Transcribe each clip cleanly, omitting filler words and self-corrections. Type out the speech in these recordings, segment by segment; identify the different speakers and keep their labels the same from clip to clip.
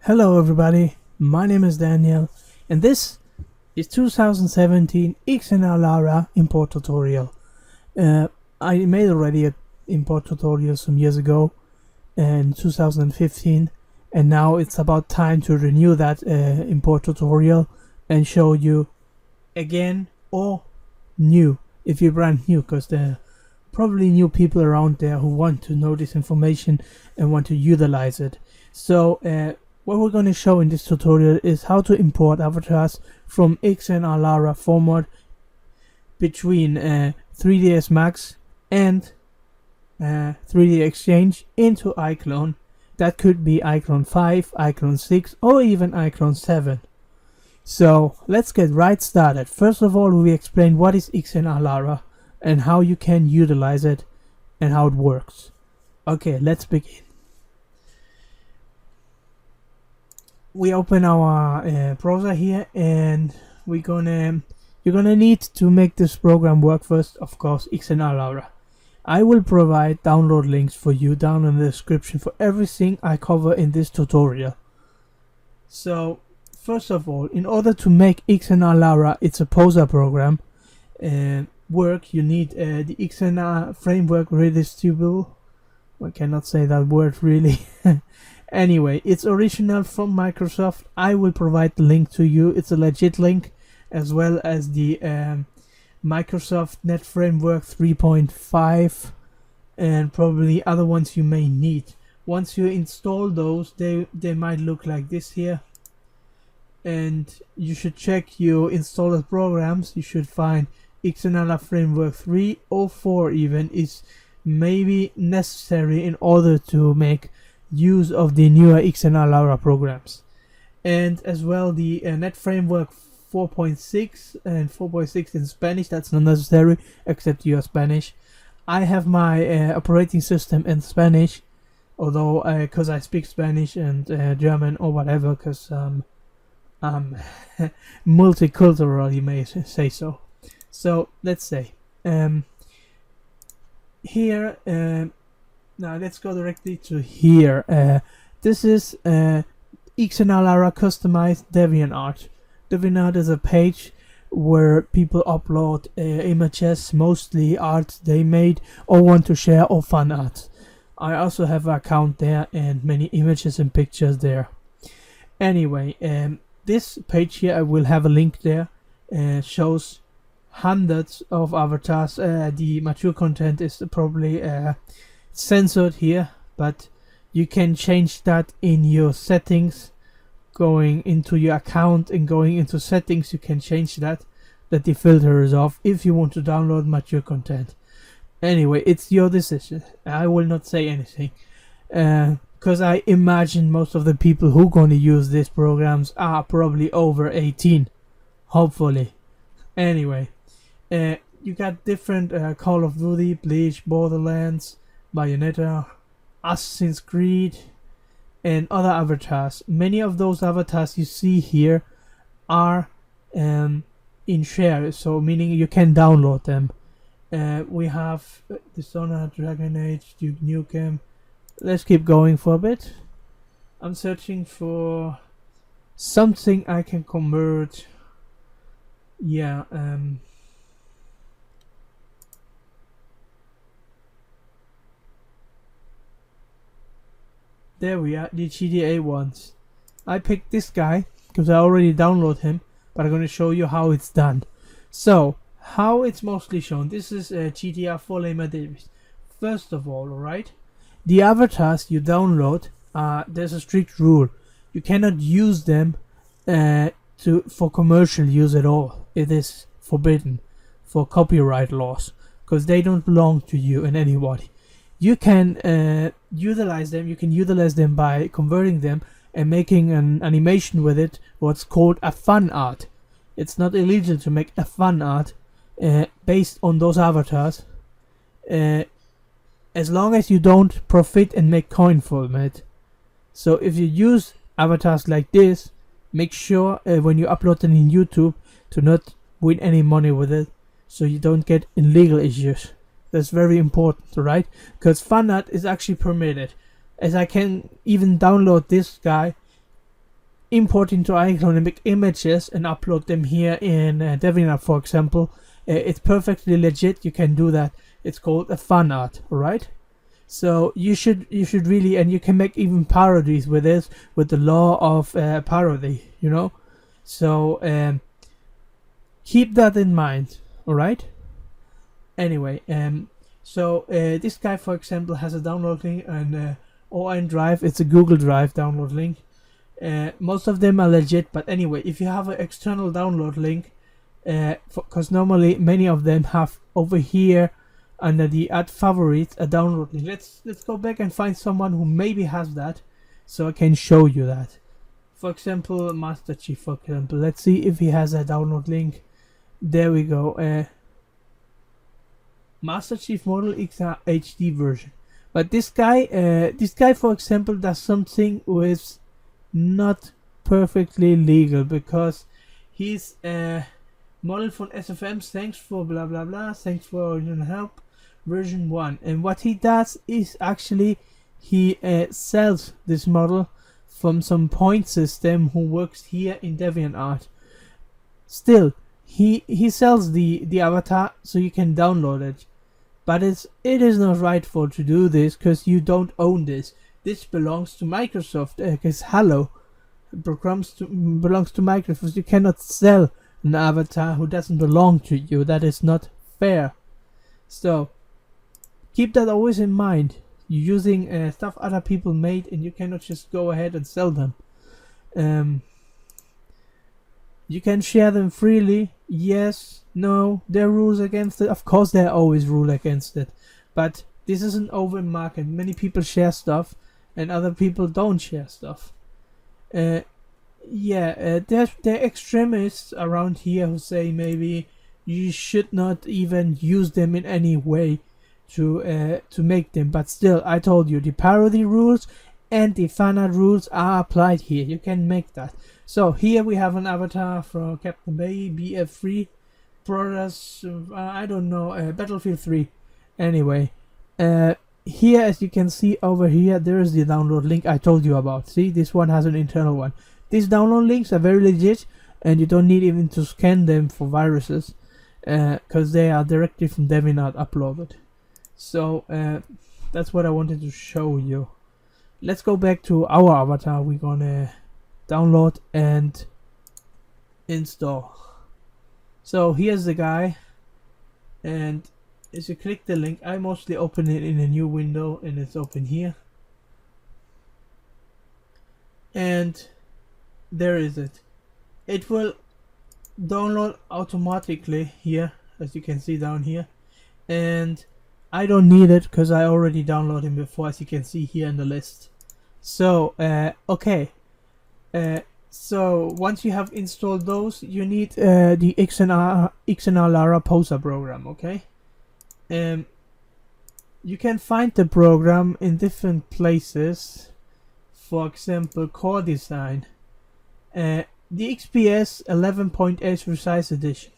Speaker 1: Hello everybody, my name is Daniel and this is 2017 XnaLara import tutorial. I made already an import tutorial some years ago in 2015 and now it's about time to renew that import tutorial and show you again or new if you're brand new, because there are probably new people around there who want to know this information and want to utilize it. So what we're going to show in this tutorial is how to import avatars from XnaLara format between 3ds Max and 3D Exchange into iClone. That could be iClone 5, iClone 6 or even iClone 7. So let's get right started. First of all, we explain what is XnaLara and how you can utilize it and how it works. Okay, let's begin. We open our browser here and you're gonna need to make this program work first, of course, XnaLara. I will provide download links for you down in the description for everything I cover in this tutorial. So first of all, in order to make XnaLara, it's a poser program, work, you need the Xna framework redistributable. I cannot say that word really. Anyway, it's original from Microsoft. I will provide the link to you. It's a legit link, as well as the Microsoft Net Framework 3.5 and probably other ones you may need. Once you install those, they might look like this here, and you should check your installed programs. You should find XnaLara Framework 3 or 4 even is maybe necessary in order to make use of the newer XnaLara programs. And as well the Net Framework 4.6 and 4.6 in Spanish, that's not necessary except you are Spanish. I have my operating system in Spanish, although because I speak Spanish and German or whatever, because I'm multicultural, you may say so. So let's say here now let's go directly to here. This is XnaLara customized DeviantArt. DeviantArt is a page where people upload images, mostly art they made or want to share, or fan art. I also have an account there and many images and pictures there. Anyway, this page here, I will have a link there, shows hundreds of avatars. The mature content is probably censored here, but you can change that in your settings. Going into your account and going into settings, you can change that the filter is off if you want to download mature content. Anyway, it's your decision. I will not say anything because I imagine most of the people who going to use these programs are probably over 18, hopefully. Anyway, you got different Call of Duty, Bleach, Borderlands, Bayonetta, Assassin's Creed and other avatars. Many of those avatars you see here are in share, so meaning you can download them. We have Dishonored, Dragon Age, Duke Nukem. Let's keep going for a bit. I'm searching for something I can convert. Yeah, there we are, the GTA ones. I picked this guy because I already downloaded him, but I'm going to show you how it's done. So, how it's mostly shown. This is GTA 4 Lema Davis. First of all, alright, the avatars you download, there's a strict rule. You cannot use them for commercial use at all. It is forbidden for copyright laws, because they don't belong to you and anybody. You can utilize them. You can utilize them by converting them and making an animation with it, what's called a fan art. It's not illegal to make a fan art based on those avatars, as long as you don't profit and make coin from it. So if you use avatars like this, make sure when you upload them in YouTube to not win any money with it, so you don't get in legal issues. That's very important, right? Because fan art is actually permitted. As I can even download this guy import into iClone and make images and upload them here in DeviantArt, for example. It's perfectly legit. You can do that. It's called a fan art, alright? So you should really, and you can make even parodies with this, with the law of parody, you know. So keep that in mind, alright? Anyway, so this guy, for example, has a download link on OneDrive. It's a Google Drive download link. Most of them are legit, but anyway, if you have an external download link, because normally many of them have over here under the add favorites a download link. Let's go back and find someone who maybe has that, so I can show you that. For example, Master Chief, for example. Let's see if he has a download link. There we go. Master Chief Model XR HD version. But this guy, for example, does something with not perfectly legal, because he's model from SFM. Thanks for blah blah blah. Thanks for your help. Version 1. And what he does is actually he sells this model from some point system who works here in DeviantArt. Still, he sells the avatar so you can download it. But it is not rightful to do this, because you don't own this. This belongs to Microsoft, because Hello belongs to Microsoft. You cannot sell an avatar who doesn't belong to you. That is not fair. So keep that always in mind. You're using stuff other people made, and you cannot just go ahead and sell them. You can share them freely. Yes, no, there are rules against it. Of course there are always rules against it. But this is an open market. Many people share stuff and other people don't share stuff. There are extremists around here who say maybe you should not even use them in any way to make them. But still, I told you, the parody rules and the fan art rules are applied here. You can make that. So here we have an avatar from Captain Bay, BF3, Brothers, I don't know, Battlefield 3. Anyway, here, as you can see over here, there is the download link I told you about. See, this one has an internal one. These download links are very legit, and you don't need even to scan them for viruses, because they are directly from DeviantArt uploaded. So that's what I wanted to show you. Let's go back to our avatar. We're gonna download and install. So here's the guy, and as you click the link, I mostly open it in a new window, and it's open here, and there is it. It will download automatically here, as you can see down here, and I don't need it because I already downloaded him before, as you can see here in the list. So okay, so once you have installed those, you need the XnaLara poser program. Okay, you can find the program in different places. For example, Core Design, the XPS 11.8 Resize Edition.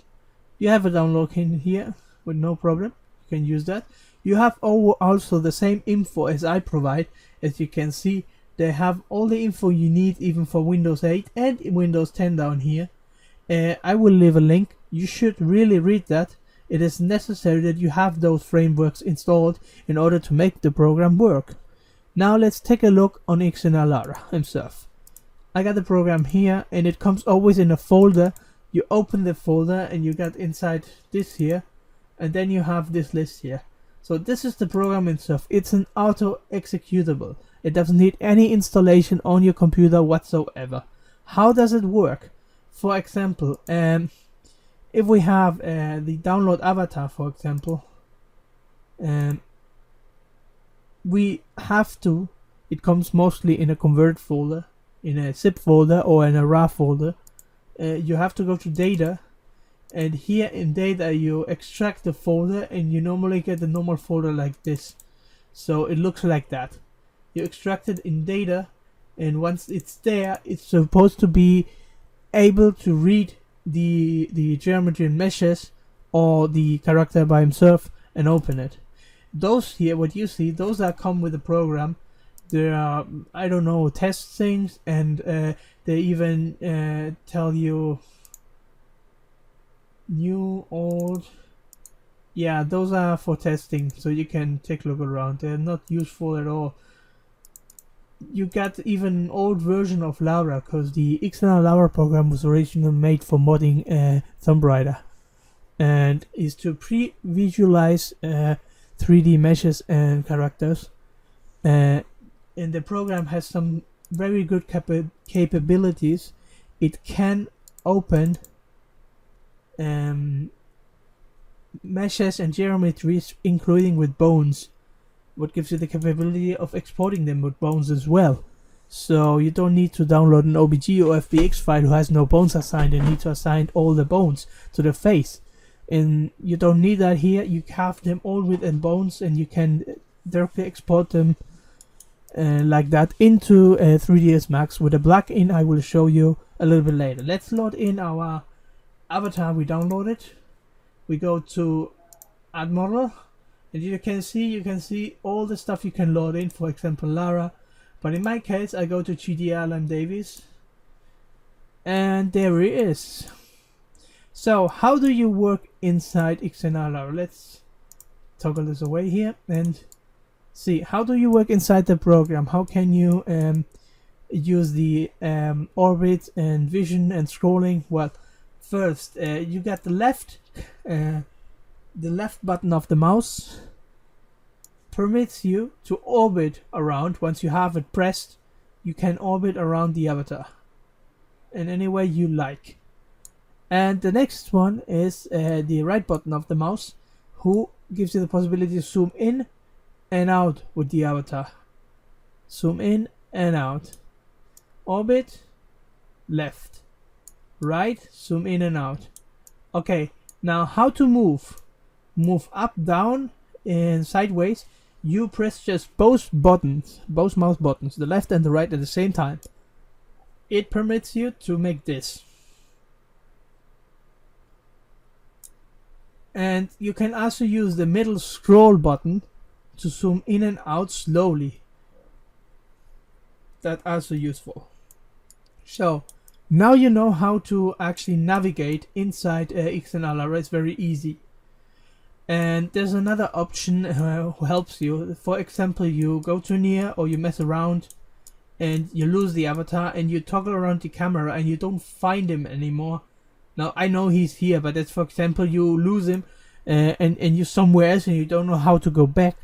Speaker 1: You have a download in here with no problem. You can use that. You have also the same info as I provide. As you can see, they have all the info you need, even for Windows 8 and Windows 10 down here. I will leave a link. You should really read that. It is necessary that you have those frameworks installed in order to make the program work. Now let's take a look on XnaLara himself. I got the program here, and it comes always in a folder. You open the folder and you got inside this here, and then you have this list here. So this is the program itself. It's an auto executable. It doesn't need any installation on your computer whatsoever. How does it work? For example, if we have the download avatar, for example, we have to, it comes mostly in a convert folder, in a zip folder or in a RAR folder. You have to go to data, and here in data you extract the folder, and you normally get the normal folder like this. So it looks like that. You extract it in data, and once it's there, it's supposed to be able to read the geometry and meshes or the character by himself and open it. Those here, what you see, those are come with the program. There are, I don't know, test things, and they even tell you new, old. Yeah, those are for testing, so you can take a look around. They're not useful at all. You got even an old version of Lara, because the XnaLara program was originally made for modding Tomb Raider, and is to pre-visualize 3D meshes and characters. And the program has some very good capabilities. It can open meshes and geometries, including with bones, what gives you the capability of exporting them with bones as well. So you don't need to download an OBJ or FBX file who has no bones assigned and need to assign all the bones to the face. And you don't need that here. You have them all within bones, and you can directly export them like that into 3ds Max with a plugin I will show you a little bit later. Let's load in our avatar we downloaded. We go to add model, and you can see all the stuff you can load in, for example Lara, but in my case I go to GDL and Davies, and there he is. So how do you work inside XnaLara? Let's toggle this away here and see how do you work inside the program. How can you use the orbit and vision and scrolling? Well, first you got the left button of the mouse permits you to orbit around. Once you have it pressed, you can orbit around the avatar in any way you like. And the next one is the right button of the mouse, who gives you the possibility to zoom in and out with the avatar. Zoom in and out. Orbit, left, right, zoom in and out. Okay, now how to move? Move up, down, and sideways. You press just both buttons, both mouse buttons, the left and the right at the same time. It permits you to make this. And you can also use the middle scroll button to zoom in and out slowly. That's also useful. So now you know how to actually navigate inside XnaLara. It's very easy. And there's another option who helps you. For example, you go too near or you mess around and you lose the avatar, and you toggle around the camera and you don't find him anymore. Now I know he's here, but that's, for example, you lose him and you're somewhere else and you don't know how to go back.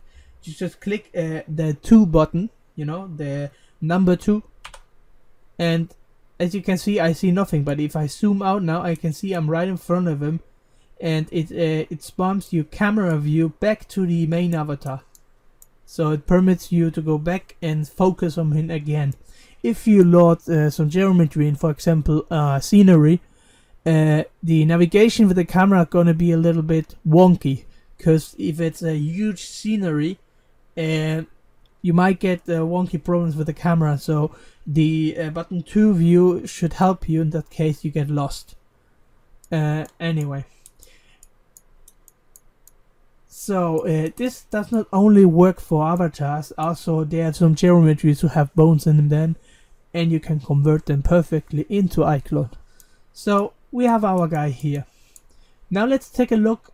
Speaker 1: You just click the 2 button, you know, the number 2, and as you can see, I see nothing. But if I zoom out now, I can see I'm right in front of him, and it spawns your camera view back to the main avatar. So it permits you to go back and focus on him again. If you load some geometry in, for example, scenery, the navigation with the camera gonna be a little bit wonky, because if it's a huge scenery, you might get wonky problems with the camera. So the button 2 view should help you in that case you get lost. Anyway, so this does not only work for avatars, also there are some geometries who have bones in them then, and you can convert them perfectly into iClone. So we have our guy here. Now let's take a look.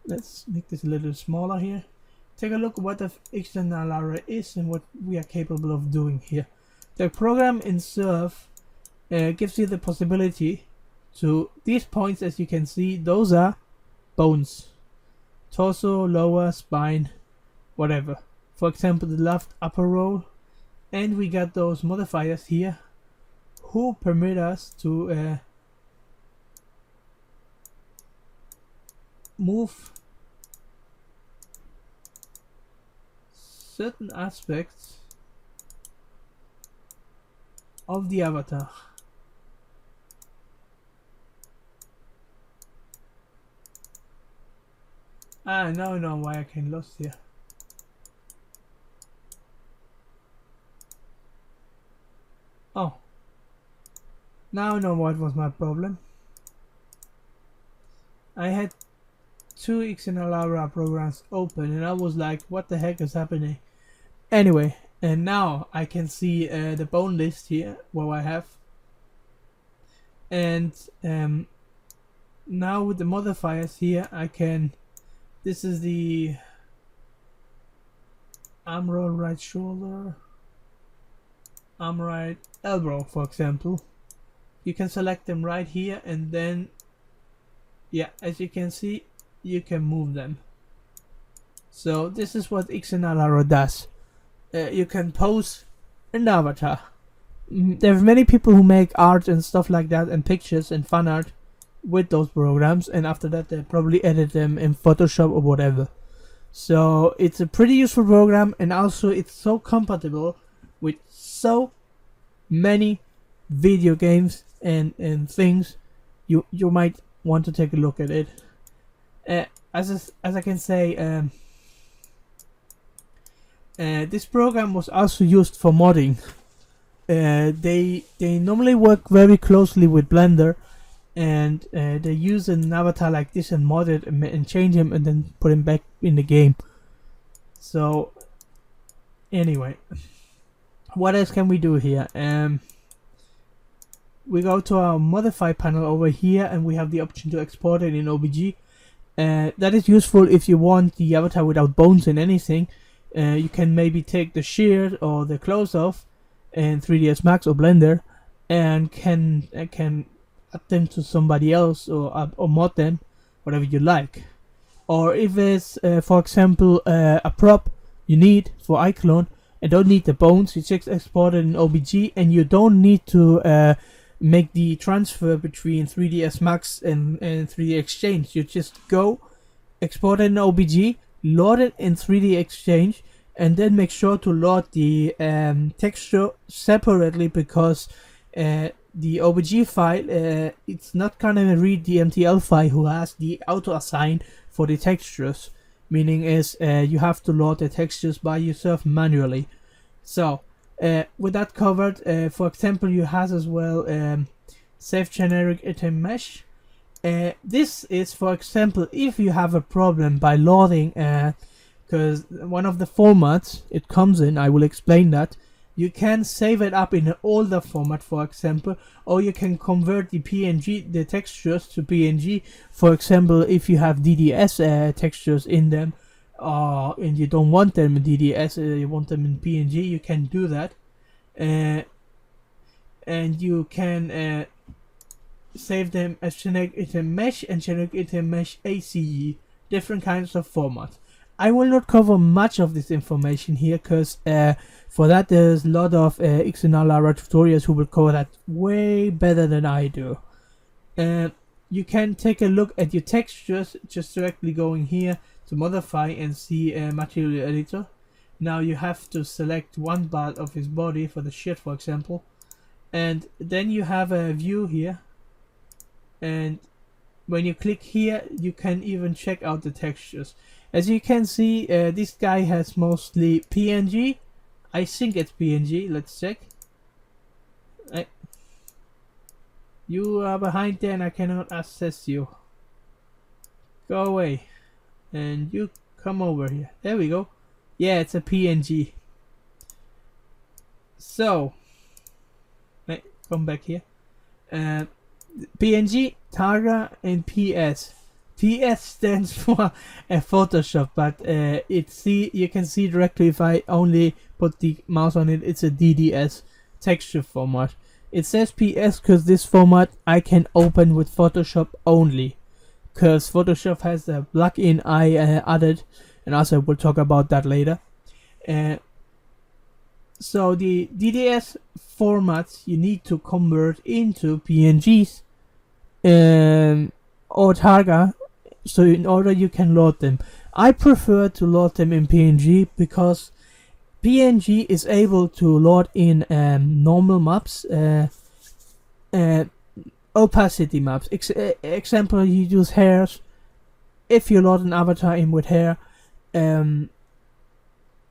Speaker 1: Let's make this a little smaller here. Take a look at what the XnaLara is and what we are capable of doing here. The program in Surf gives you the possibility to, these points as you can see, those are bones. Torso, lower, spine, whatever. For example, the left upper row. And we got those modifiers here who permit us to move certain aspects of the avatar. Now I know why I came lost here. Oh, now I know what was my problem. I had 2 XnaLara programs open and I was like, what the heck is happening? Anyway, and now I can see the bone list here, what I have. And now with the modifiers here, I can, this is the arm roll right shoulder, arm right elbow, for example. You can select them right here, and then, yeah, as you can see, you can move them. So this is what XnaLara does. You can pose an avatar. There's many people who make art and stuff like that, and pictures and fan art with those programs, and after that they probably edit them in Photoshop or whatever. So it's a pretty useful program, and also it's so compatible with so many video games and things. You might want to take a look at it. As I can say, this program was also used for modding. They normally work very closely with Blender, and they use an avatar like this and mod it and change him and then put him back in the game. So anyway, what else can we do here? We go to our modify panel over here, and we have the option to export it in OBJ. That is useful if you want the avatar without bones and anything. You can maybe take the shear or the close off in 3ds Max or Blender, and can add them to somebody else, or mod them, whatever you like. Or if it's for example a prop you need for iClone and don't need the bones, you just export it in OBJ, and you don't need to make the transfer between 3ds Max and 3D Exchange. You just go export it in OBJ, load it in 3D Exchange, and then make sure to load the texture separately, because the OBJ file, it's not gonna read the MTL file who has the auto assign for the textures, meaning is you have to load the textures by yourself manually. So with that covered, for example, you have as well save generic item mesh. This is, for example, if you have a problem by loading, because one of the formats it comes in, I will explain that. You can save it up in an older format, for example, or you can convert the PNG, the textures, to PNG. For example, if you have DDS textures in them, and you don't want them in DDS, you want them in PNG, you can do that. And you can save them as generic item mesh and generic item mesh ACE, different kinds of formats. I will not cover much of this information here, because for that there's a lot of XnaLara tutorials who will cover that way better than I do. You can take a look at your textures just directly going here to modify and see material editor. Now you have to select one part of his body for the shirt, for example, and then you have a view here, and when you click here you can even check out the textures. As you can see, this guy has mostly PNG. I think it's PNG. Let's check. You are behind there and I cannot access you. Go away. And you come over here. There we go. Yeah, it's a PNG. So, come back here. PNG, Targa, and PS. PS stands for Photoshop, but you can see directly if I only put the mouse on it, it's a DDS texture format. It says PS because this format I can open with Photoshop only, because Photoshop has the plugin I added, and also we'll talk about that later. So the DDS formats you need to convert into PNGs or Targa, so in order you can load them. I prefer to load them in PNG because PNG is able to load in normal maps, opacity maps. Example, you use hairs. If you load an avatar in with hair, and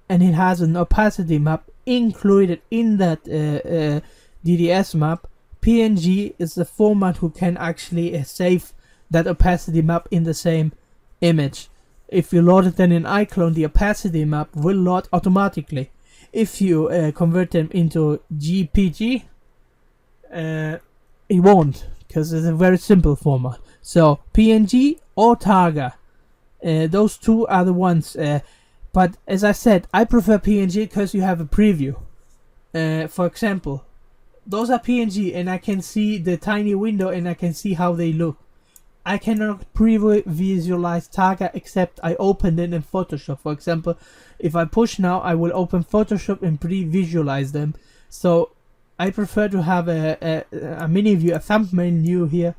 Speaker 1: it has an opacity map included in that DDS map, PNG is the format who can actually save that opacity map in the same image. If you load it then in iClone, the opacity map will load automatically. if you convert them into GPG, it won't, because it's a very simple format. So PNG or Targa, those two are the ones. But as I said, I prefer PNG because you have a preview. For example, those are PNG and I can see the tiny window and I can see how they look. I cannot pre-visualize Targa except I open it in Photoshop. For example, if I push now, I will open Photoshop and pre-visualize them. So I prefer to have a mini view, a thumbnail view here,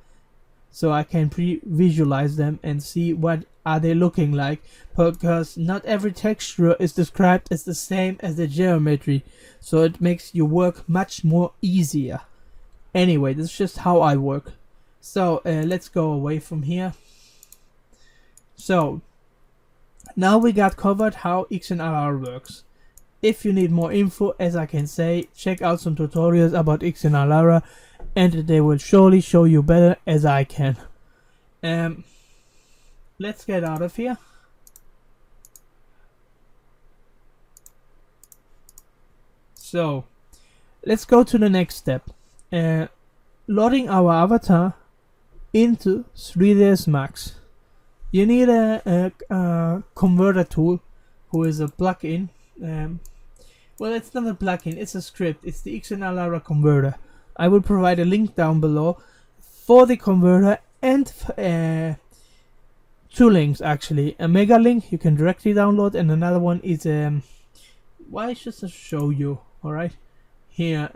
Speaker 1: so I can pre-visualize them and see what are they looking like, because not every texture is described as the same as the geometry, so it makes your work much more easier. Anyway, this is just how I work. So let's go away from here. So now we got covered how XnaLara works. If you need more info, as I can say, check out some tutorials about XnaLara and they will surely show you better as I can. Let's get out of here. So let's go to the next step. Loading our avatar into 3ds Max. You need a converter tool, who is a plugin. Well, it's not a plugin, it's a script. It's the XnaLara converter. I will provide a link down below for the converter and two links actually. A mega link you can directly download, and another one is why should I show you? All right, here.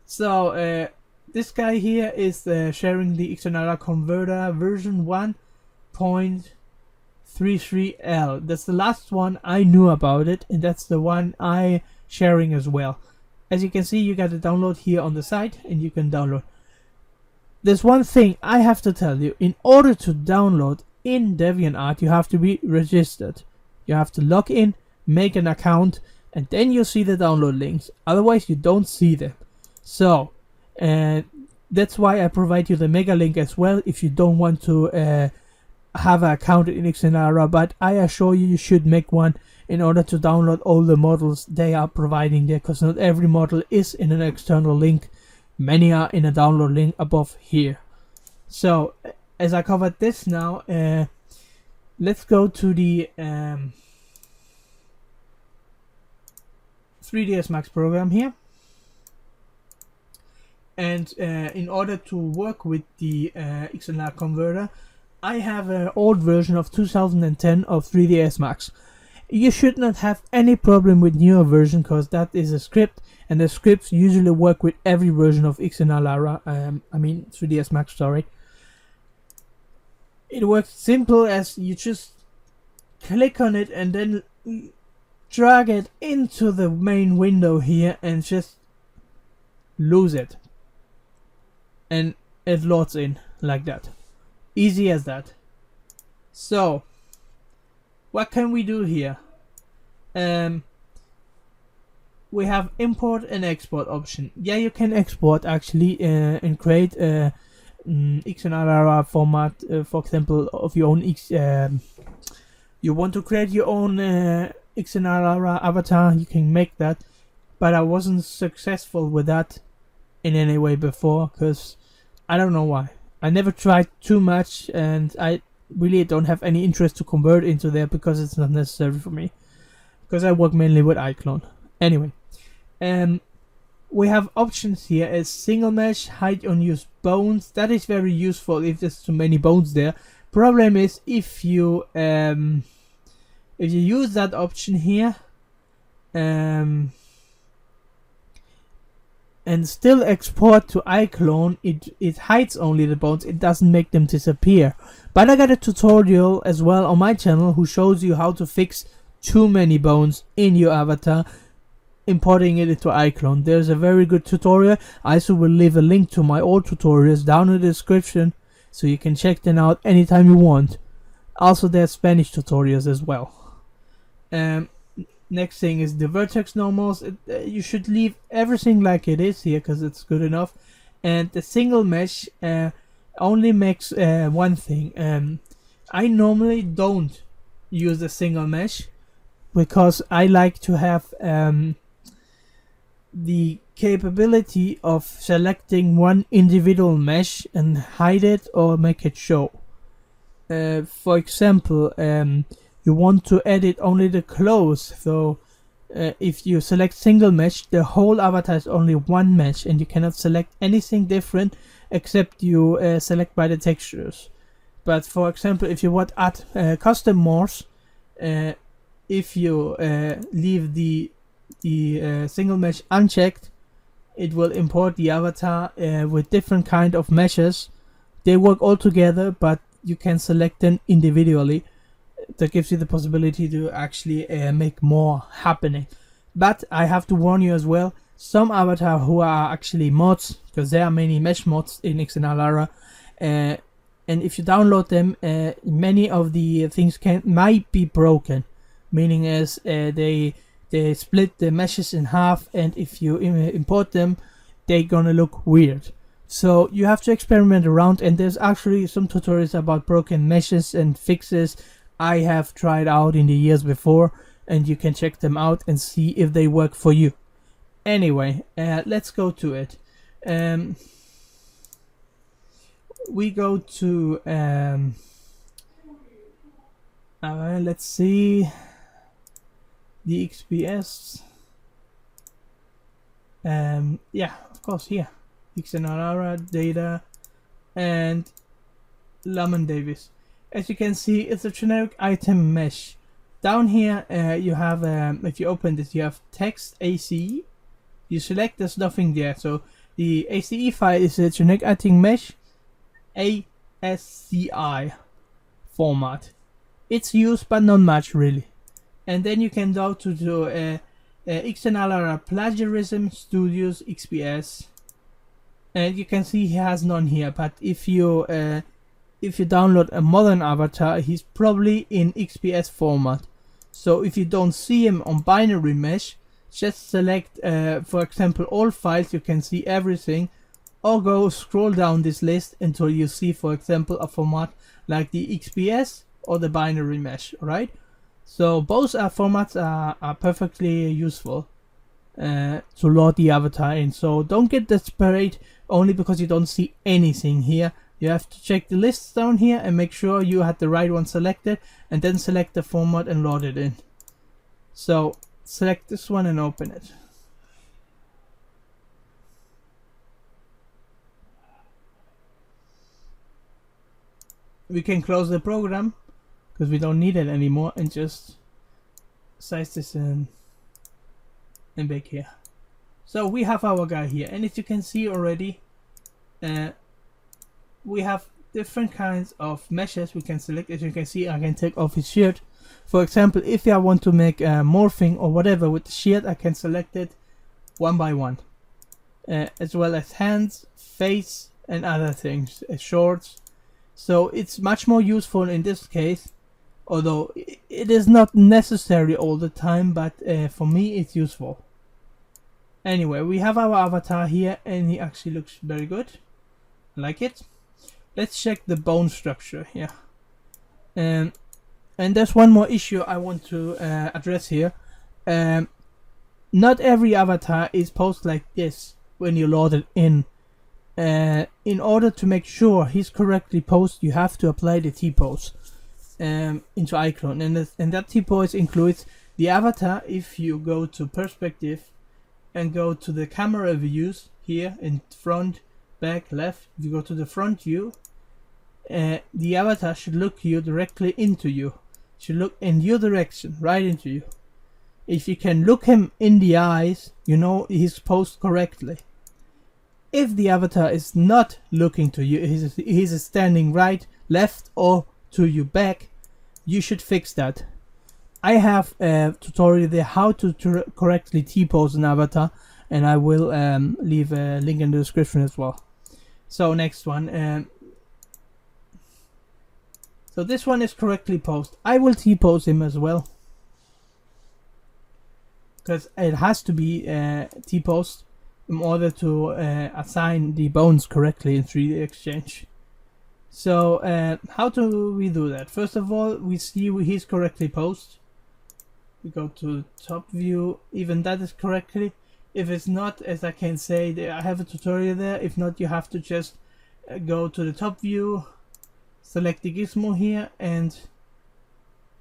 Speaker 1: So this guy here is sharing the XnaLara converter version 1.33L. That's the last one I knew about it, and that's the one I sharing as well. As you can see, you got to download here on the site, and you can download. There's one thing I have to tell you. In order to download in DeviantArt, you have to be registered. You have to log in, make an account, and then you see the download links. Otherwise, you don't see them. So, that's why I provide you the mega link as well, if you don't want to have an account in XnaLara, but I assure you, you should make one in order to download all the models they are providing there, because not every model is in an external link. Many are in a download link above here. So, as I covered this now, let's go to the 3ds Max program here. And in order to work with the XnaLara converter, I have an old version of 2010 of 3ds Max. You should not have any problem with newer version, because that is a script, and the scripts usually work with every version of XnaLara. I mean 3ds Max, sorry. It works simple as you just click on it and then drag it into the main window here and just lose it. And it loads in like that. Easy as that. So what can we do here? We have import and export option. Yeah, you can export actually and create a XnaLara format, for example, of your own you want to create your own XnaLara avatar, you can make that, but I wasn't successful with that in any way before, because I don't know why. I never tried too much, and I really don't have any interest to convert into there, because it's not necessary for me, because I work mainly with iClone. Anyway, we have options here as single mesh, hide unused bones. That is very useful if there's too many bones there. Problem is, if you use that option here and still export to iClone, it hides only the bones, it doesn't make them disappear. But I got a tutorial as well on my channel who shows you how to fix too many bones in your avatar, importing it into iClone. There's a very good tutorial. I also will leave a link to my old tutorials down in the description, so you can check them out anytime you want. Also, there's Spanish tutorials as well. Next thing is the Vertex Normals. You should leave everything like it is here, because it's good enough. And the single mesh only makes one thing. I normally don't use a single mesh, because I like to have the capability of selecting one individual mesh and hide it or make it show. For example, you want to edit only the clothes, so if you select single mesh, the whole avatar is only one mesh and you cannot select anything different except you select by the textures. But for example, if you want to add custom morphs, if you leave the single mesh unchecked, it will import the avatar with different kind of meshes. They work all together, but you can select them individually. That gives you the possibility to actually make more happening. But I have to warn you as well, some avatar who are actually mods, because there are many mesh mods in XnaLara, and if you download them, many of the things might be broken, meaning as they split the meshes in half, and if you import them, they're gonna look weird. So you have to experiment around, and there's actually some tutorials about broken meshes and fixes I have tried out in the years before, and you can check them out and see if they work for you. Anyway, let's go to it. We go to let's see the XPS. Yeah, of course, here XnaLara data and Lemon Davis. As you can see, it's a generic item mesh. Down here you have, if you open this, you have text ACE. You select, there's nothing there. So the ACE file is a generic item mesh ASCII format. It's used, but not much really. And then you can go to the XnaLara Plagiarism Studios XPS, and you can see he has none here. But if you download a modern avatar, he's probably in XPS format. So if you don't see him on binary mesh, just select, for example, all files. You can see everything, or go scroll down this list until you see, for example, a format like the XPS or the binary mesh. Right? So both formats are perfectly useful to load the avatar in. So don't get desperate only because you don't see anything here. You have to check the lists down here and make sure you had the right one selected, and then select the format and load it in. So select this one and open it. We can close the program because we don't need it anymore, and just size this in and back here. So we have our guy here, and as you can see already, we have different kinds of meshes we can select. As you can see, I can take off his shirt. For example, if I want to make morphing or whatever with the shirt, I can select it one by one, as well as hands, face, and other things, shorts. So it's much more useful in this case, although it is not necessary all the time, but for me it's useful. Anyway, we have our avatar here, and he actually looks very good. I like it. Let's check the bone structure here. And there's one more issue I want to address here. Not every avatar is posed like this when you load it in. In order to make sure he's correctly posed, you have to apply the T-pose into iClone, and that T-pose includes the avatar. If you go to perspective and go to the camera views here in front, back, left, if you go to the front view, the avatar should look you directly into you, should look in your direction, right into you. If you can look him in the eyes, you know he's posed correctly. If the avatar is not looking to you, he's standing right, left, or to your back, you should fix that. I have a tutorial there how to correctly T-pose an avatar, and I will leave a link in the description as well. So next one. So this one is correctly posed. I will T-pose him as well, because it has to be T-posed in order to assign the bones correctly in 3D Exchange. So how do we do that? First of all, we see he's correctly posed. We go to top view, even that is correctly. If it's not, as I can say, I have a tutorial there. If not, you have to just go to the top view, select the gizmo here, and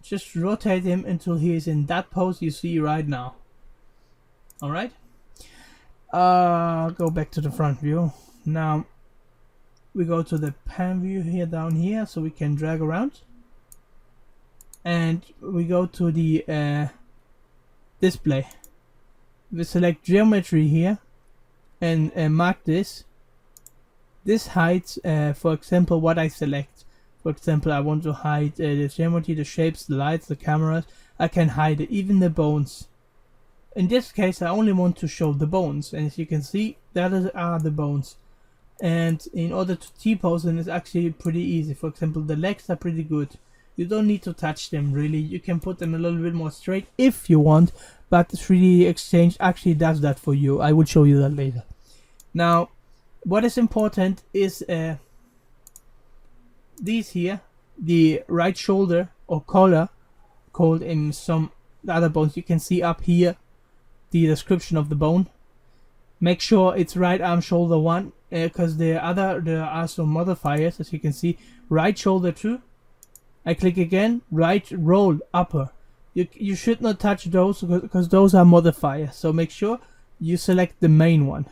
Speaker 1: just rotate him until he is in that pose you see right now. Alright. Go back to the front view. Now we go to the pan view here down here so we can drag around. And we go to the display. We select geometry here and mark this. This hides, for example, what I select. For example, I want to hide the geometry, the shapes, the lights, the cameras. I can hide it, even the bones. In this case, I only want to show the bones, and as you can see, that are the bones. And in order to T-pose them, it's actually pretty easy. For example, the legs are pretty good. You don't need to touch them really. You can put them a little bit more straight if you want, but 3D Exchange actually does that for you. I will show you that later. Now, what is important is these here, the right shoulder or collar, called in some other bones. You can see up here the description of the bone. Make sure it's right arm shoulder 1, because there are some modifiers, as you can see. Right shoulder 2. I click again. Right roll upper. You should not touch those because those are modifiers. So make sure you select the main one.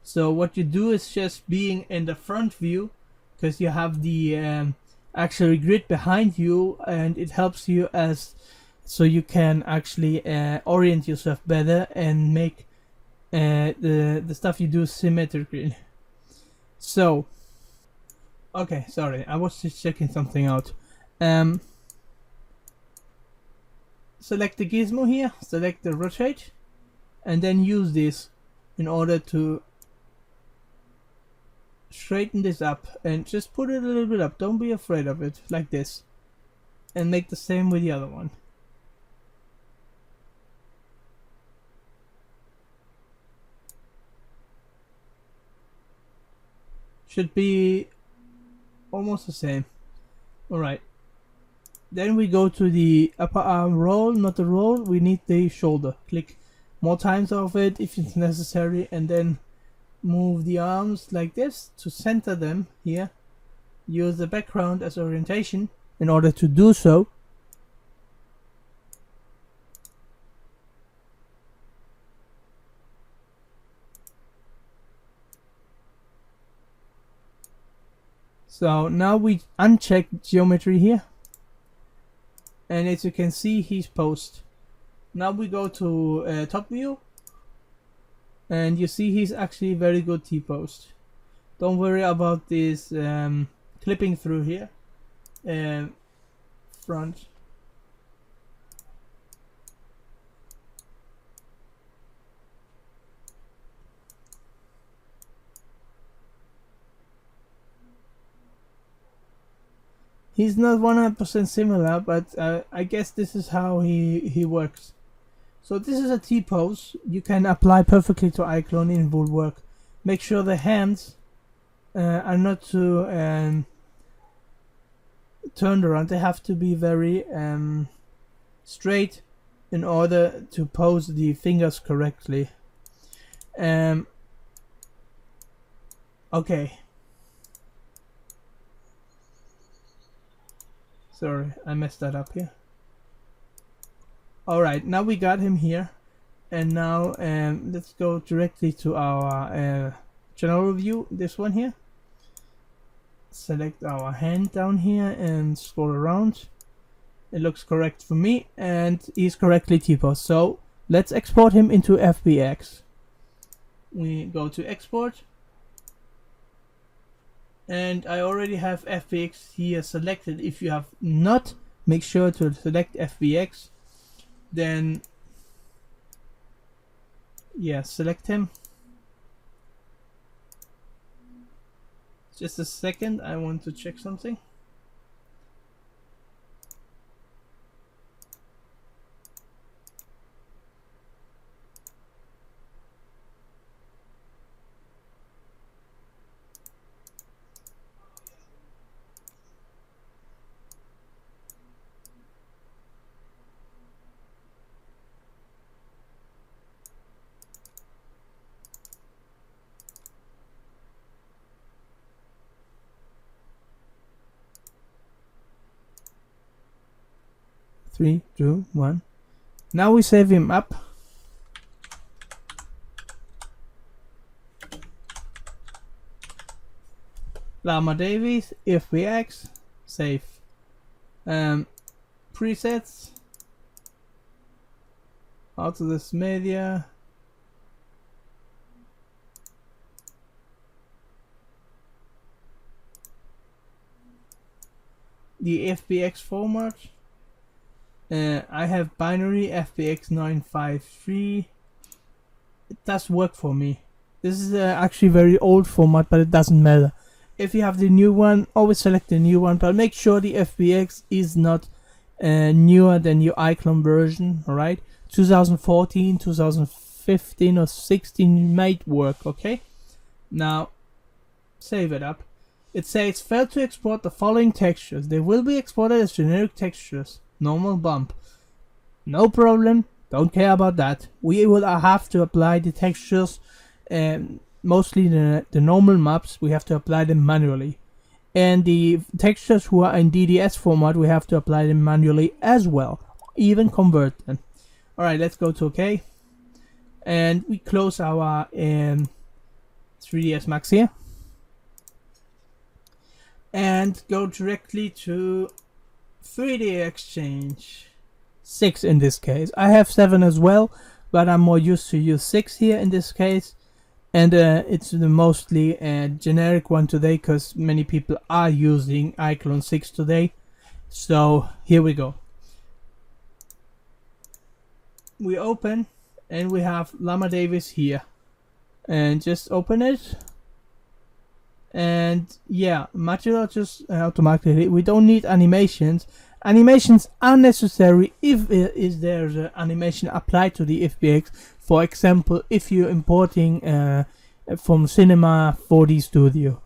Speaker 1: So what you do is just being in the front view, because you have the actual grid behind you, and it helps you so you can actually orient yourself better and make the stuff you do symmetrically. So, okay, sorry, I was just checking something out. Select the gizmo here, select the rotate, and then use this in order to straighten this up, and just put it a little bit up. Don't be afraid of it, like this, and make the same with the other one. Should be almost the same. Alright, then we go to the upper arm roll, not the roll, we need the shoulder. Click more times of it if it's necessary, and then move the arms like this to center them here. Use the background as orientation in order to do so. So now we uncheck geometry here, and as you can see, he's posed. Now we go to top view, and you see he's actually very good T-posed. Don't worry about this clipping through here. Front. He's not 100% similar, but I guess this is how he works. So this is a T-pose. You can apply perfectly to iClone and it will work. Make sure the hands are not too turned around. They have to be very straight in order to pose the fingers correctly. Okay. Sorry, I messed that up here. Alright, now we got him here. And now let's go directly to our general view, this one here. Select our hand down here and scroll around. It looks correct for me, and he's correctly T-posed. So let's export him into FBX. We go to export. And I already have FBX here selected. If you have not, make sure to select FBX. Then, yeah, select him. Just a second, I want to check something. 3, 2, 1. Now we save him up. Llama Davies, FBX, save. Presets, Autodesk Media. The FBX format. I have binary FBX 953. It does work for me. This is actually very old format, but it doesn't matter. If you have the new one, always select the new one, but make sure the FBX is not newer than your iClone version. Alright, 2014, 2015 or 16 might work. Okay, now save it up. It says failed to export the following textures. They will be exported as generic textures. Normal bump. No problem. Don't care about that. We will have to apply the textures, mostly the normal maps. We have to apply them manually. And the textures who are in DDS format, we have to apply them manually as well. Even convert them. Alright, let's go to OK. And we close our 3ds Max here. And go directly to 3D Exchange 6 in this case. I have 7 as well, but I'm more used to use 6 here in this case. And it's the mostly generic one today because many people are using iClone 6 today. So here we go. We open and we have Llama Davies here. And just open it. And yeah, material just automatically. We don't need animations. Animations are necessary if there's an animation applied to the FBX. For example, if you're importing from Cinema 4D Studio.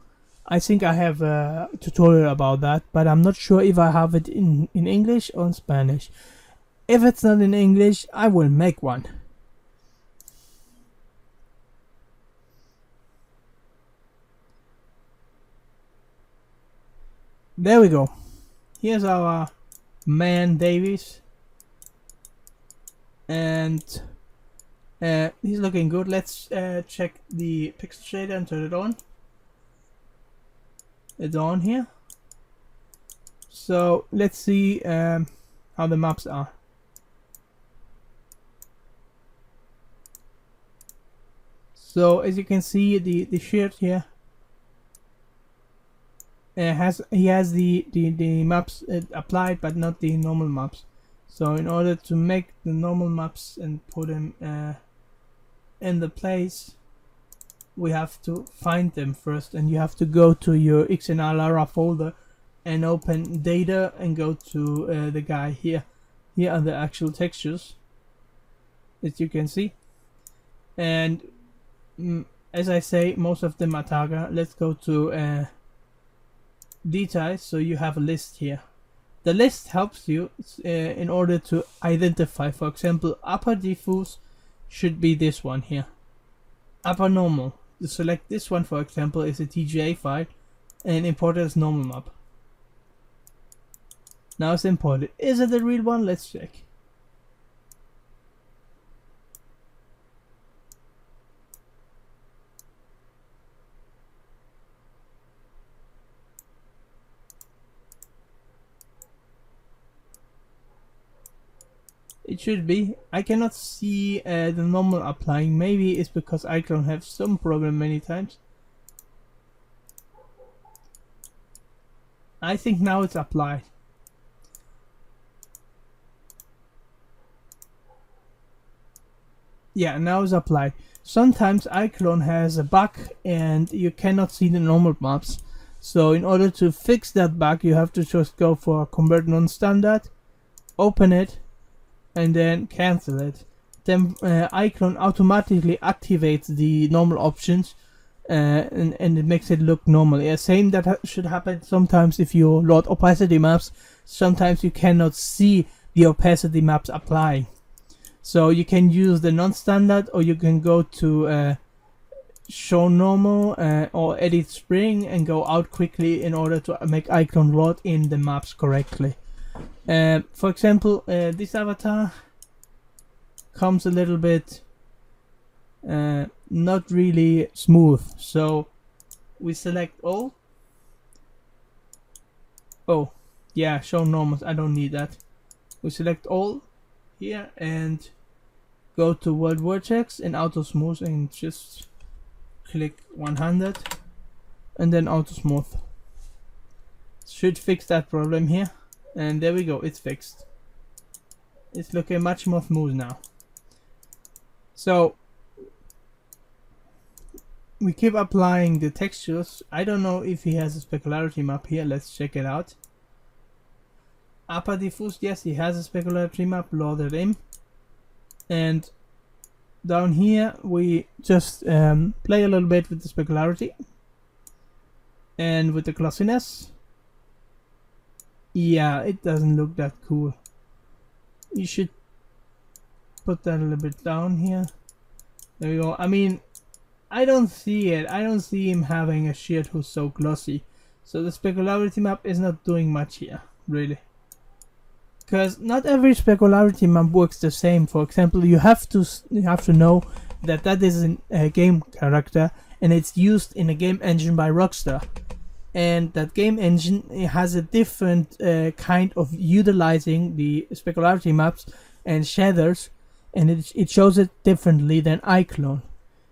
Speaker 1: I think I have a tutorial about that, but I'm not sure if I have it in English or in Spanish. If it's not in English, I will make one. There we go. Here's our man Davies, and he's looking good. Let's check the pixel shader and turn it on. It's on here. So let's see how the maps are. So as you can see, the shirt here he has the maps applied, but not the normal maps. So in order to make the normal maps and put them in the place, we have to find them first, and you have to go to your XnaLara folder and open data and go to the guy here. Here are the actual textures, as you can see, and as I say, most of them are Targa. Let's go to details, so you have a list here. The list helps you in order to identify, for example, upper diffuse should be this one here. Upper normal, to select this one, for example, is a TGA file and import it as normal map. Now it's imported. Is it the real one? Let's check. It should be. I cannot see the normal applying. Maybe it's because iClone have some problem many times. I think now it's applied. Yeah, now it's applied. Sometimes iClone has a bug and you cannot see the normal maps. So in order to fix that bug, you have to just go for convert non-standard, open it, and then cancel it. Then iClone automatically activates the normal options and it makes it look normal. Yeah, same that should happen sometimes if you load opacity maps. Sometimes you cannot see the opacity maps applying. So you can use the non-standard, or you can go to show normal or edit spring and go out quickly in order to make iClone load in the maps correctly. For example, this avatar comes a little bit not really smooth, so we select all. Oh yeah, show normals, I don't need that. We select all here and go to world vertex and auto smooth and just click 100 and then auto smooth. Should fix that problem here, and there we go, it's fixed. It's looking much more smooth now. So we keep applying the textures. I don't know if he has a specularity map here. Let's check it out. Upper diffuse, yes, he has a specularity map loaded in. And down here we just play a little bit with the specularity and with the glossiness. Yeah, it doesn't look that cool. You should put that a little bit down here. There we go. I mean, I don't see it. I don't see him having a shield who's so glossy. So the specularity map is not doing much here, really. Because not every specularity map works the same. For example, you have to know that that is a game character and it's used in a game engine by Rockstar. And that game engine has a different kind of utilizing the specularity maps and shaders, and it shows it differently than iClone.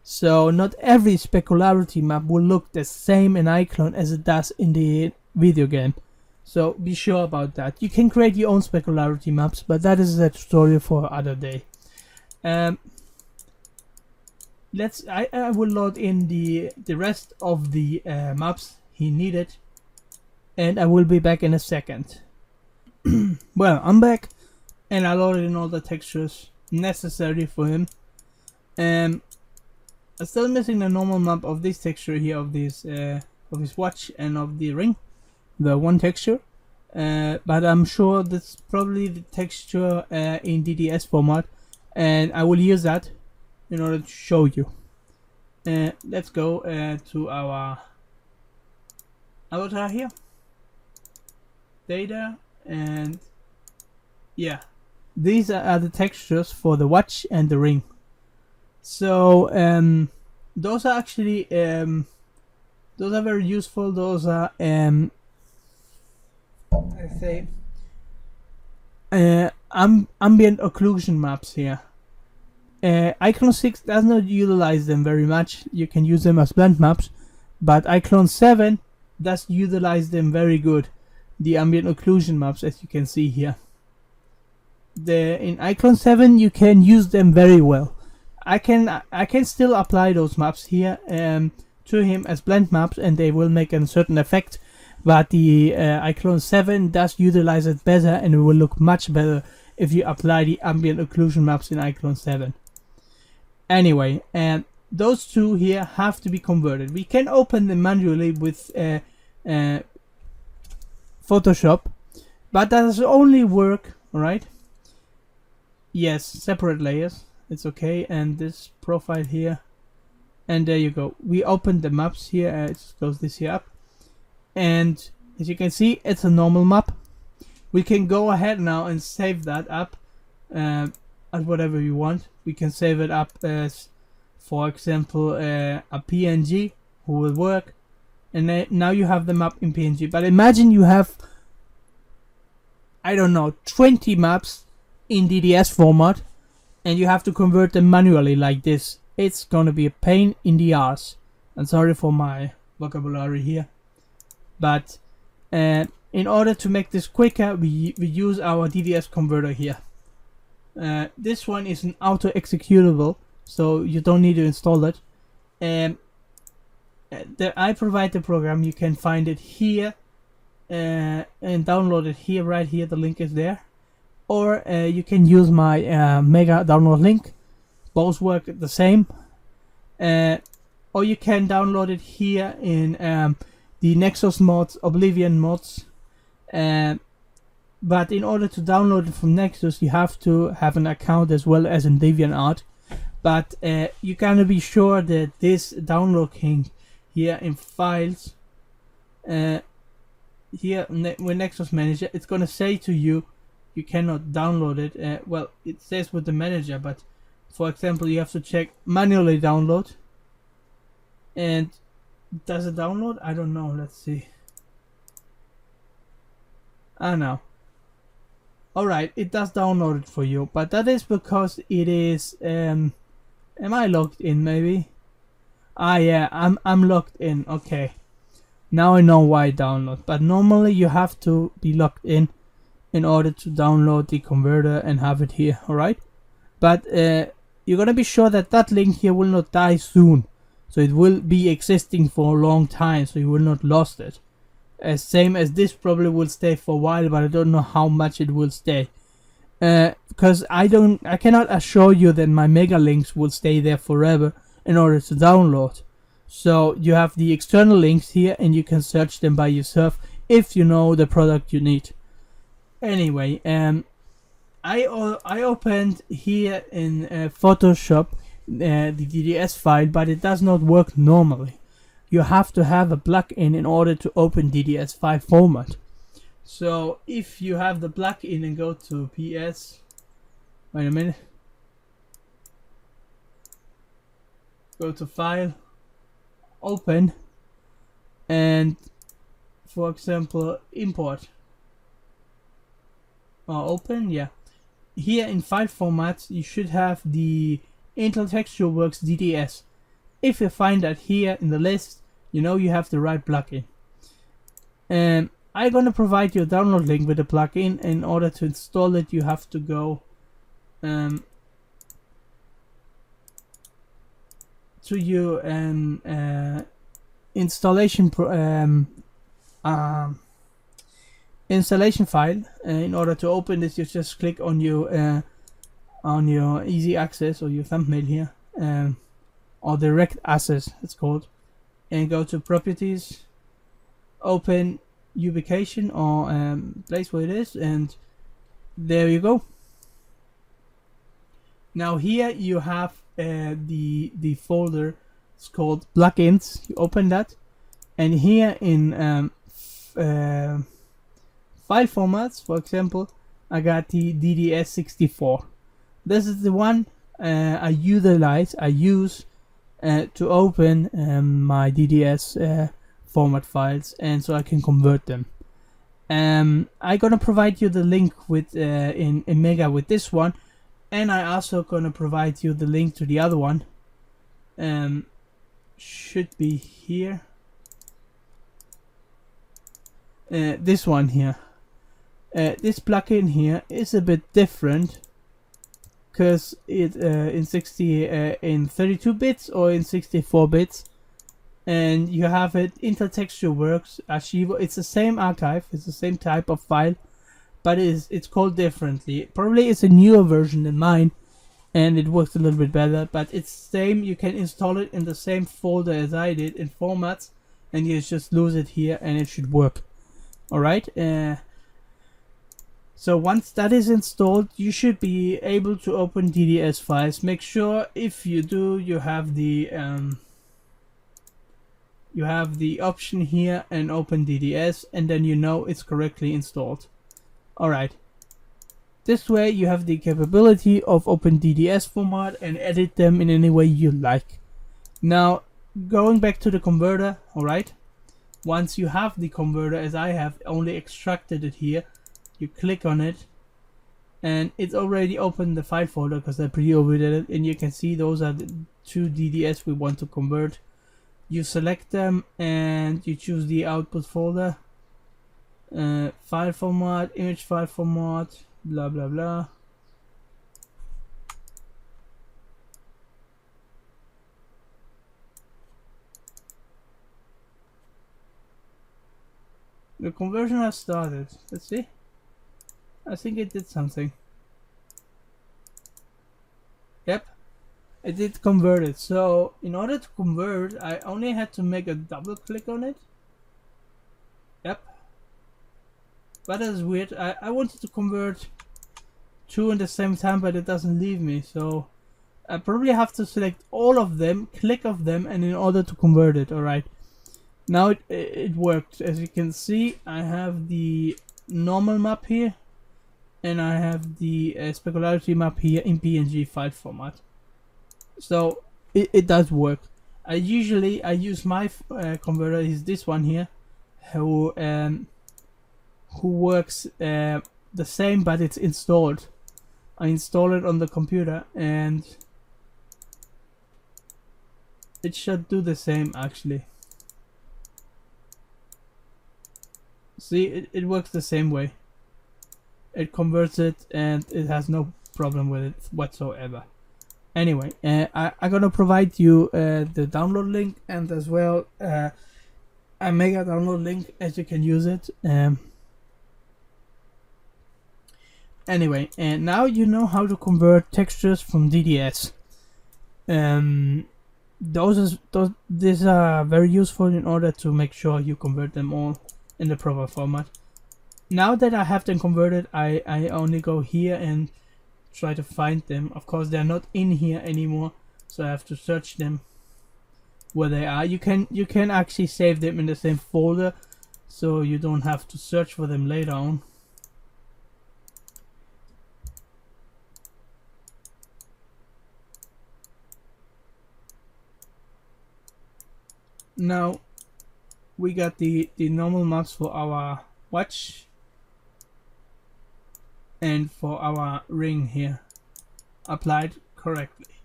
Speaker 1: So not every specularity map will look the same in iClone as it does in the video game. So be sure about that. You can create your own specularity maps, but that is a tutorial for other day. I will load in the rest of the maps he needed, and I will be back in a second. Well, I'm back and I loaded in all the textures necessary for him. I'm still missing the normal map of this texture here, of this of his watch and of the ring, the one texture, but I'm sure that's probably the texture in DDS format, and I will use that in order to show you. Let's go to our avatar here, data, and yeah, these are the textures for the watch and the ring. So those are actually those are very useful. Those are I say ambient occlusion maps here. iClone 6 does not utilize them very much. You can use them as blend maps, but iClone 7 does utilize them very good. The ambient occlusion maps, as you can see here. In iClone 7 you can use them very well. I can still apply those maps here to him as blend maps, and they will make a certain effect. But the iClone 7 does utilize it better, and it will look much better if you apply the ambient occlusion maps in iClone 7. Anyway, those two here have to be converted. We can open them manually with Photoshop, but that does only work, right? Yes, separate layers, it's okay. And this profile here, and there you go. We opened the maps here. Let's close this here up, and as you can see, it's a normal map. We can go ahead now and save that up as whatever you want. We can save it up as, for example, a PNG, who will work. And now you have the map in PNG. But imagine you have, I don't know, 20 maps in DDS format, and you have to convert them manually like this. It's gonna be a pain in the ass. I'm sorry for my vocabulary here, but in order to make this quicker, we use our DDS converter here. This one is an auto executable, so you don't need to install it. I provide the program. You can find it here and download it here, right here. The link is there, or you can use my mega download link. Both work the same. Or you can download it here in the Nexus mods, Oblivion mods. But in order to download it from Nexus, you have to have an account as well as in DeviantArt. But you gotta be sure that this download link here in files here with Nexus Manager, it's gonna say to you, you cannot download it. Well, it says with the manager, but for example, you have to check manually download. And does it download? I don't know. Let's see. Ah, no. Alright, it does download it for you, but that is because it is. Am I logged in? Maybe. Ah, yeah, I'm logged in. Okay. Now I know why download. But normally you have to be logged in order to download the converter and have it here. Alright. But you're gonna be sure that that link here will not die soon. So it will be existing for a long time, so you will not lost it. Same as this probably will stay for a while, but I don't know how much it will stay. Because I cannot assure you that my mega links will stay there forever in order to download. So you have the external links here, and you can search them by yourself if you know the product you need. Anyway, I opened here in Photoshop the DDS file, but it does not work normally. You have to have a plugin in order to open DDS file format. So if you have the plugin and go to PS, wait a minute, go to File, Open, and for example import or Open, yeah. Here in file formats you should have the Intel TextureWorks DDS. If you find that here in the list, you know you have the right plugin. I'm gonna provide you a download link with the plugin. In order to install it, you have to go to your installation file. In order to open this, you just click on your easy access or your thumbnail here, or direct access it's called, and go to properties, open ubication or place where it is, and there you go. Now here you have the folder. It's called plugins. You open that, and here in file formats, for example, I got the DDS64. This is the one I use to open my DDS format files, and so I can convert them. I'm gonna provide you the link with in Mega with this one, and I also gonna provide you the link to the other one. Should be here. This one here. This plugin here is a bit different, because it in 32 bits or in 64 bits, and you have it Intel TextureWorks Archivo. It's the same archive, it's the same type of file, but it's called differently. Probably it's a newer version than mine, and it works a little bit better, but it's same. You can install it in the same folder as I did in formats, and you just lose it here and it should work. Alright, so once that is installed, you should be able to open DDS files. Make sure if you do, you have the option here and open DDS, and then you know it's correctly installed. Alright, this way you have the capability of open DDS format and edit them in any way you like. Now going back to the converter, alright, once you have the converter, as I have only extracted it here, you click on it and it's already opened the file folder because I pre-overdid it, and you can see those are the two DDS we want to convert. You select them and you choose the output folder, file format, image file format, blah blah blah. The conversion has started. Let's see. I think it did something. Yep, it did convert it. So in order to convert, I only had to make a double click on it. Yep. But that's weird. I wanted to convert two at the same time, but it doesn't leave me. So I probably have to select all of them, click of them, and in order to convert it. Alright. Now it worked. As you can see, I have the normal map here, and I have the specularity map here in PNG file format. So it does work. I use my converter, is this one here, who works the same, but it's installed. I install it on the computer and it should do the same actually. See, it works the same way. It converts it and it has no problem with it whatsoever. Anyway, I'm gonna provide you the download link and as well a mega download link as you can use it. Anyway, and now you know how to convert textures from DDS. These are very useful in order to make sure you convert them all in the proper format. Now that I have them converted, I only go here and try to find them. Of course, they're not in here anymore, so I have to search them where they are. You can actually save them in the same folder, so you don't have to search for them later on. Now we got the normal maps for our watch and for our ring here applied correctly.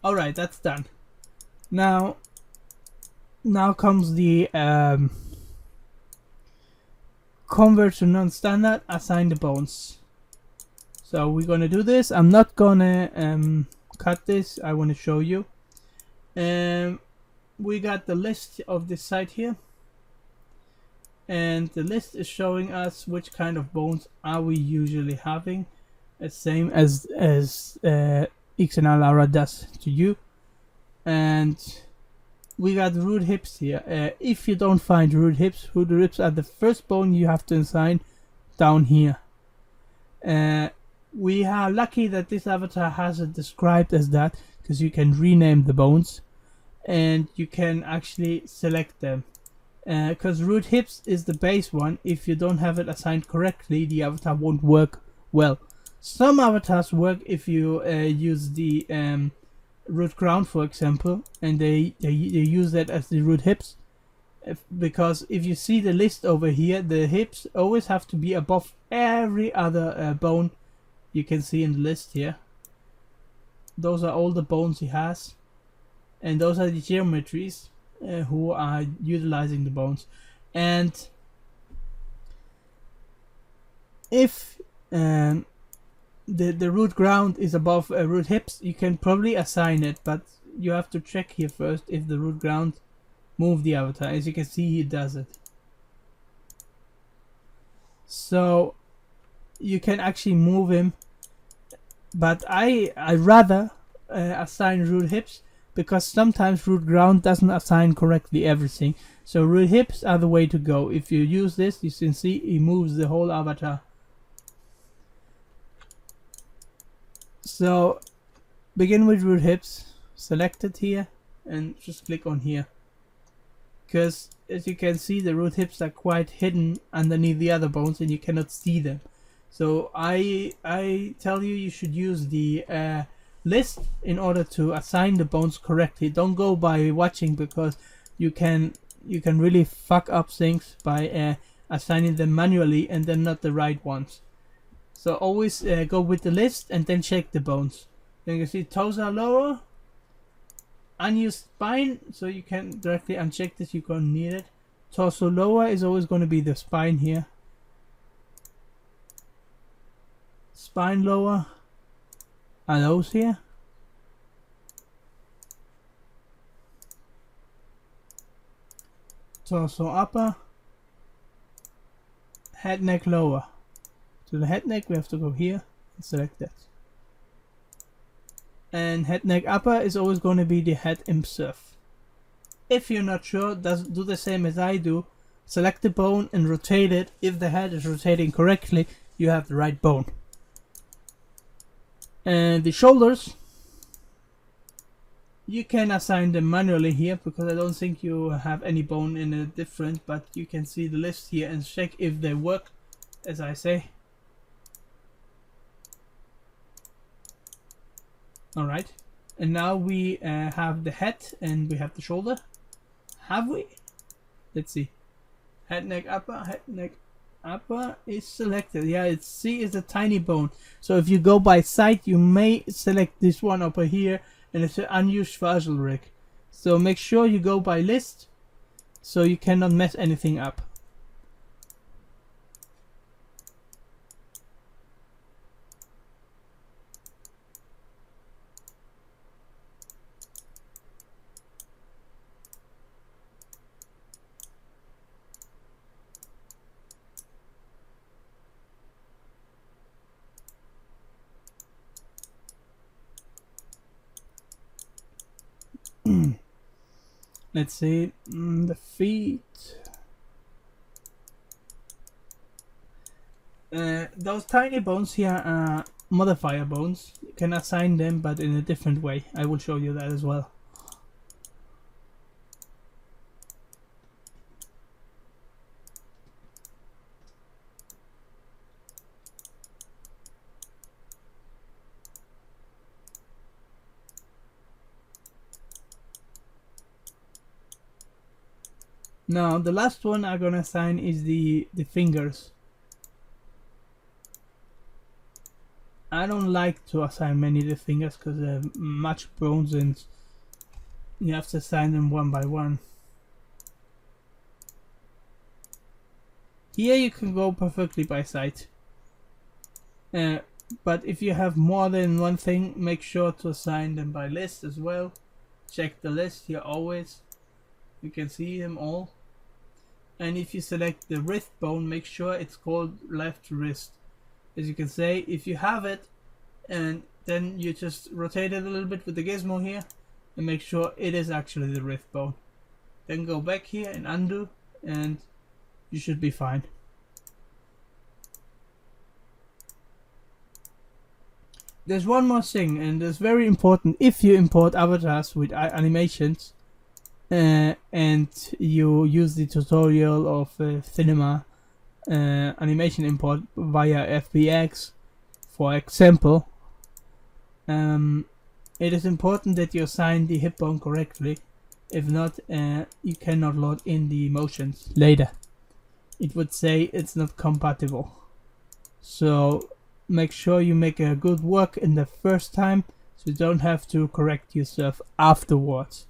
Speaker 1: Alright, that's done. Now comes the convert to non-standard, assign the bones. So we're gonna do this. I'm not gonna cut this, I want to show you. We got the list of this site here, and the list is showing us which kind of bones are we usually having, the same as XnaLara does to you. And we got root hips here. If you don't find root hips are the first bone you have to assign down here. We are lucky that this avatar has it described as that, because you can rename the bones and you can actually select them. Because root hips is the base one. If you don't have it assigned correctly, the avatar won't work well. Some avatars work if you use the root ground, for example, and they use that as the root hips. Because if you see the list over here, the hips always have to be above every other bone you can see in the list here. Those are all the bones he has, and those are the geometries who are utilizing the bones. And if the root ground is above root hips, you can probably assign it, but you have to check here first if the root ground move the avatar. As you can see, he does it. So you can actually move him, but I rather assign root hips, because sometimes root ground doesn't assign correctly everything. So root hips are the way to go. If you use this, you can see he moves the whole avatar. So begin with root hips, select it here and just click on here, because as you can see, the root hips are quite hidden underneath the other bones and you cannot see them. So I tell you should use the list in order to assign the bones correctly. Don't go by watching, because you can really fuck up things by assigning them manually and then not the right ones. So always go with the list and then check the bones. Then you can see toes are lower, unused spine, so you can directly uncheck this, you don't need it. Torso lower is always going to be the spine here. Spine lower are those here. Torso upper. Head neck lower. To the head neck we have to go here and select that. And head neck upper is always going to be the head himself. If you're not sure, do the same as I do. Select the bone and rotate it. If the head is rotating correctly, you have the right bone. And the shoulders, You can assign them manually here because I don't think you have any bone in a different, but you can see the list here and check if they work as I say. Alright, and now we have the head and we have the shoulder. Have we? Let's see. Head, neck, upper is selected. Yeah, it's C is a tiny bone. So if you go by site, you may select this one over here, and it's an unused facial rig. So make sure you go by list, so you cannot mess anything up. Let's see, the feet. Those tiny bones here are modifier bones. You can assign them, but in a different way. I will show you that as well. Now the last one I'm gonna assign is the fingers. I don't like to assign many of the fingers because they're much bones and you have to assign them one by one. Here you can go perfectly by site. But if you have more than one thing, make sure to assign them by list as well. Check the list here always. You can see them all. And if you select the wrist bone, make sure it's called left wrist. As you can say, if you have it, and then you just rotate it a little bit with the gizmo here, and make sure it is actually the wrist bone. Then go back here and undo, and you should be fine. There's one more thing, and it's very important if you import avatars with animations. And you use the tutorial of cinema animation import via FBX, for example, it is important that you assign the hip bone correctly. If not, you cannot load in the motions later. It would say it's not compatible. So make sure you make a good work in the first time, so you don't have to correct yourself afterwards.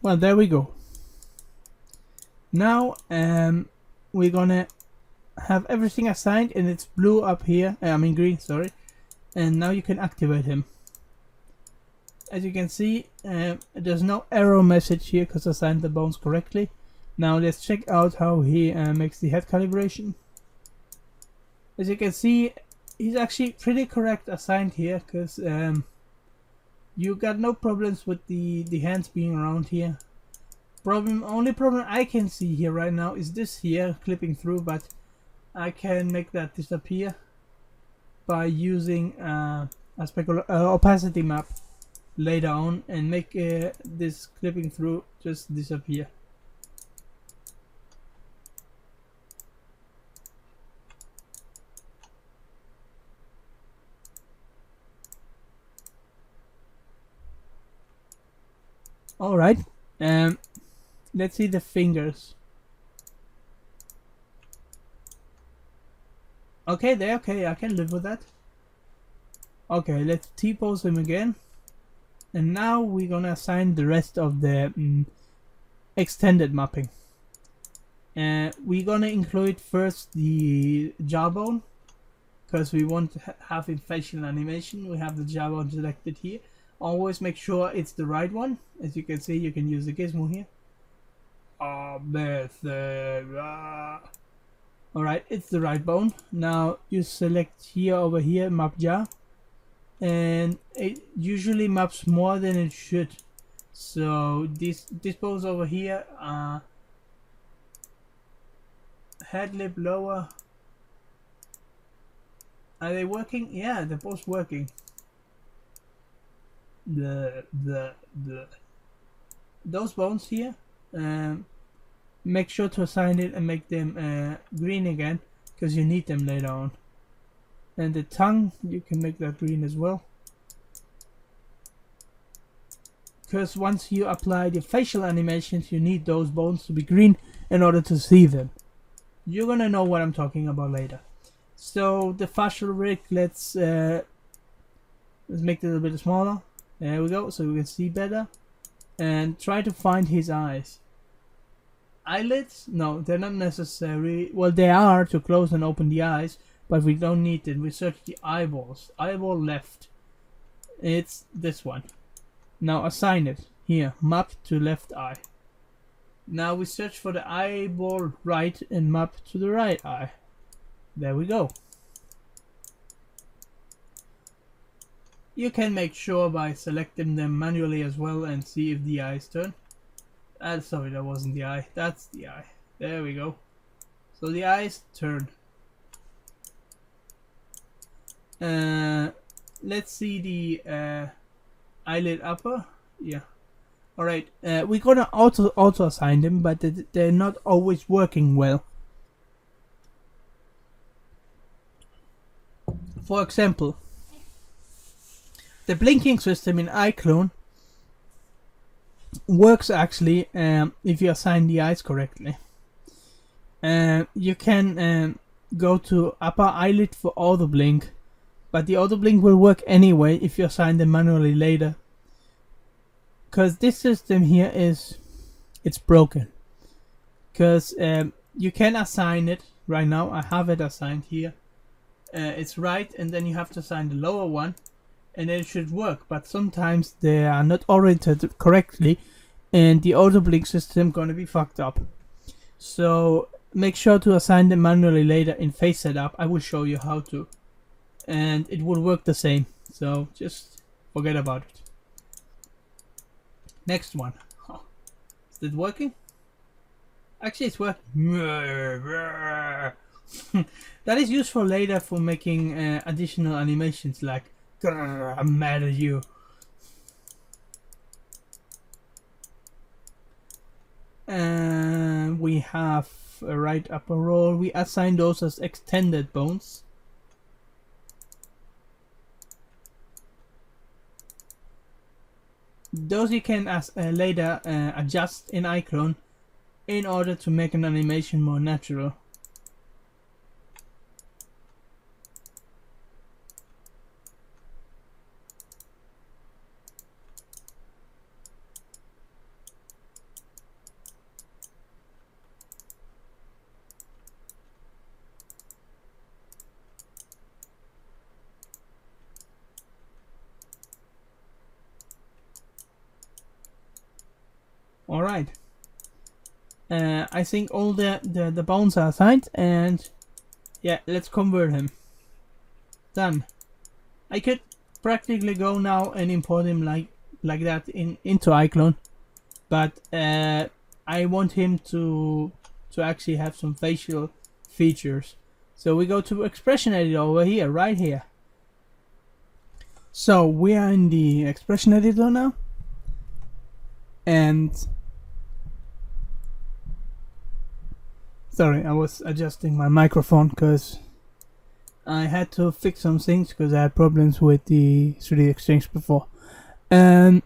Speaker 1: Well, there we go. Now we're gonna have everything assigned, and it's blue up here, I mean green, sorry, and now you can activate him. As you can see, there's no error message here because I assigned the bones correctly. Now let's check out how he makes the head calibration. As you can see, he's actually pretty correct assigned here because you got no problems with the hands being around here. Only problem I can see here right now is this here clipping through, but I can make that disappear by using a opacity map later on and make this clipping through just disappear. Alright, let's see the fingers. Okay, they're okay, I can live with that. Okay, let's T-pose him again. And now we're gonna assign the rest of the extended mapping. We're gonna include first the jawbone, because we want to have in facial animation. We have the jawbone selected here. Always make sure it's the right one. As you can see, you can use the gizmo here. Alright, it's the right bone. Now you select here over here, map jar, and it usually maps more than it should. So these bones over here are head, lip, lower. Are they working? Yeah, they're both working. Those bones here, make sure to assign it and make them green again, because you need them later on. And the tongue, you can make that green as well, because once you apply the facial animations, you need those bones to be green in order to see them. You're gonna know what I'm talking about later. So the facial rig, let's make it a little bit smaller. There we go, so we can see better. And try to find his eyes. Eyelids? No, they're not necessary. Well, they are to close and open the eyes, but we don't need it. We search the eyeballs. Eyeball left. It's this one. Now assign it. Here, map to left eye. Now we search for the eyeball right and map to the right eye. There we go. You can make sure by selecting them manually as well and see if the eyes turn. Sorry, that wasn't the eye. That's the eye. There we go. So the eyes turn. Let's see the eyelid upper. Yeah. Alright. We're gonna auto assign them, but they're not always working well. For example, the blinking system in iClone works actually if you assign the eyes correctly. You can go to upper eyelid for auto blink, but the auto blink will work anyway if you assign them manually later. Because this system here it's broken. Because you can assign it right now. I have it assigned here. It's right, and then you have to assign the lower one, and then it should work. But sometimes they are not oriented correctly, and the auto blink system gonna be fucked up. So make sure to assign them manually later in face setup. I will show you how to, and it will work the same. So just forget about it. Next one. Oh, is it working? Actually, it's working. That is useful later for making additional animations like I'm mad at you. And we have a right upper roll. We assign those as extended bones. Those you can later adjust in iClone in order to make an animation more natural. Alright. I think all the bones are assigned, and yeah, let's convert him. Done. I could practically go now and import him like that into iClone, but I want him to actually have some facial features. So we go to expression editor over here, right here. So we are in the expression editor now, and sorry, I was adjusting my microphone because I had to fix some things because I had problems with the 3D Exchange before. Let's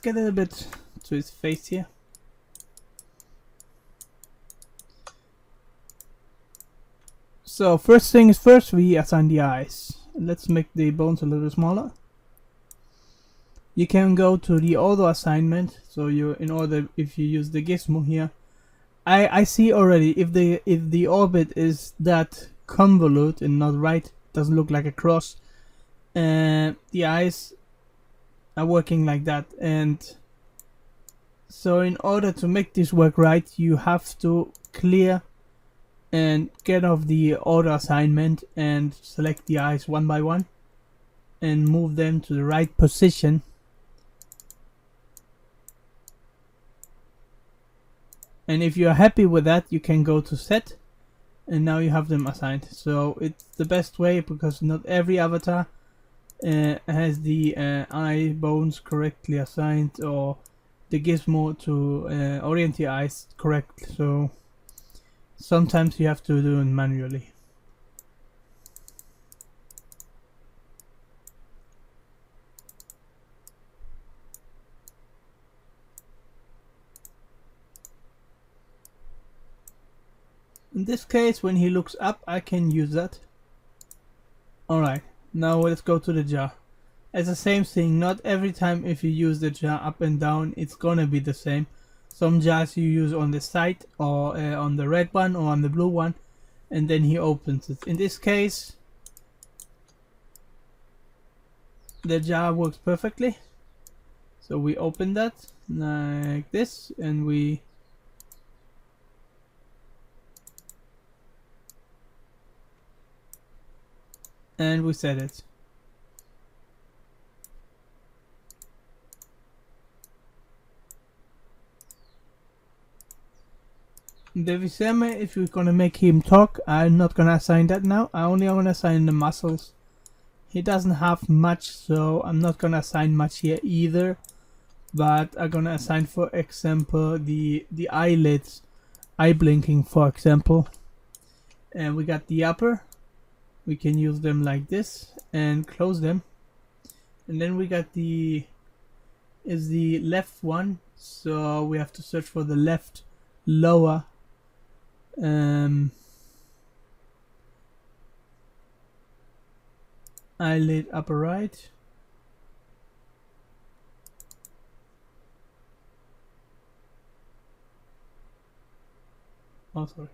Speaker 1: get a little bit to his face here. So first thing is first, we assign the eyes. Let's make the bones a little smaller. You can go to the auto assignment. So you, in order, if you use the gizmo here, I see already if the orbit is that convolute and not right, doesn't look like a cross, the eyes are working like that, and So in order to make this work right, you have to clear and get off the auto assignment and select the eyes one by one and move them to the right position. And if you're happy with that, you can go to set, and now you have them assigned. So it's the best way because not every avatar has the eye bones correctly assigned or the gizmo to orient the eyes correctly. So sometimes you have to do it manually. In this case, when he looks up, I can use that. Alright, now let's go to the jar. It's the same thing, not every time if you use the jar up and down, it's gonna be the same. Some jars you use on the side or on the red one or on the blue one, and then he opens it. In this case, the jar works perfectly. So we open that like this and we set it. The Viseme, if you're gonna make him talk, I'm not gonna assign that now. I only gonna assign the muscles. He doesn't have much, so I'm not gonna assign much here either. But I'm gonna assign, for example, the eyelids, eye blinking, for example. And we got the upper. We can use them like this and close them. And then we got the left one, so we have to search for the left lower eyelid upper right. Oh, sorry.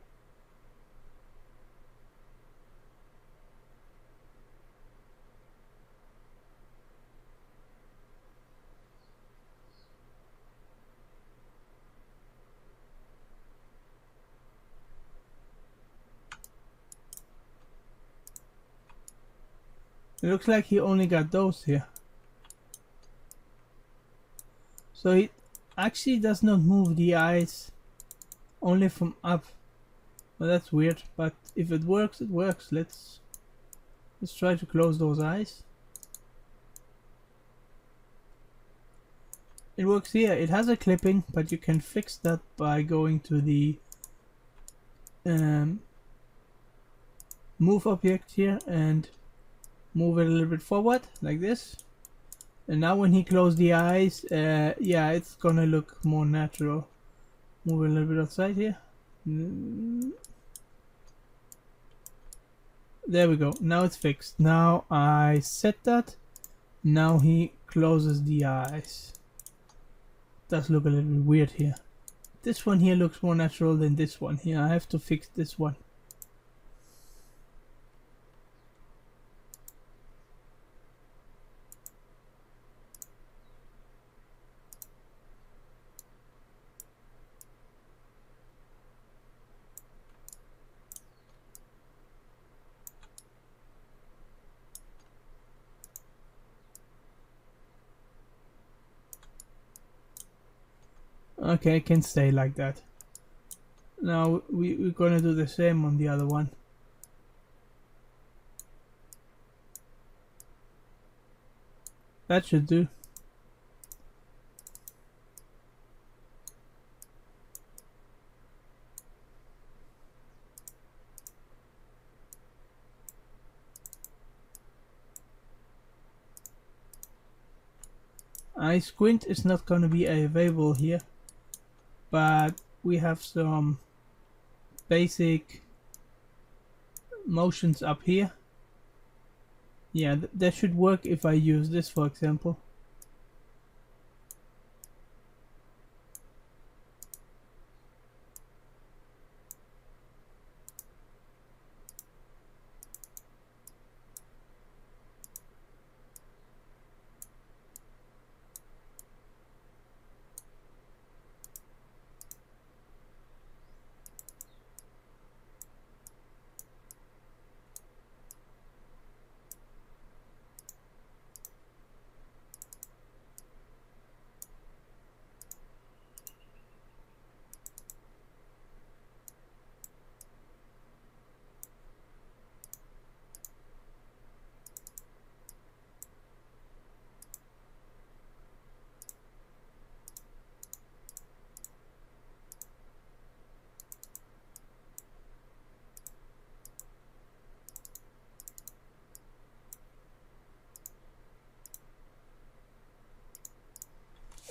Speaker 1: It looks like he only got those here. So it actually does not move the eyes, only from up. Well, that's weird, but if it works, it works. Let's try to close those eyes. It works here. It has a clipping, but you can fix that by going to the move object here and move it a little bit forward like this. And now when he closes the eyes, yeah, it's gonna look more natural. Move it a little bit outside here. There we go. Now it's fixed. Now I set that. Now he closes the eyes. Does look a little bit weird here. This one here looks more natural than this one here. I have to fix this one. Okay, it can stay like that. Now we're gonna do the same on the other one. That should do. Eye squint is not gonna be available here, but we have some basic motions up here. Yeah, that should work if I use this, for example.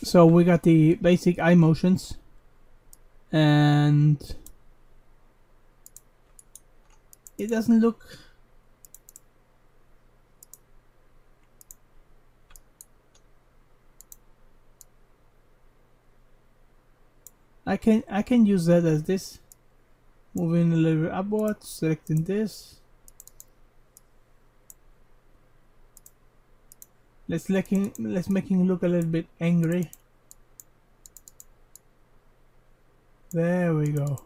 Speaker 1: So we got the basic eye motions, and it doesn't look I can use that as this, moving a little bit upwards, selecting this. Let's making it look a little bit angry. There we go.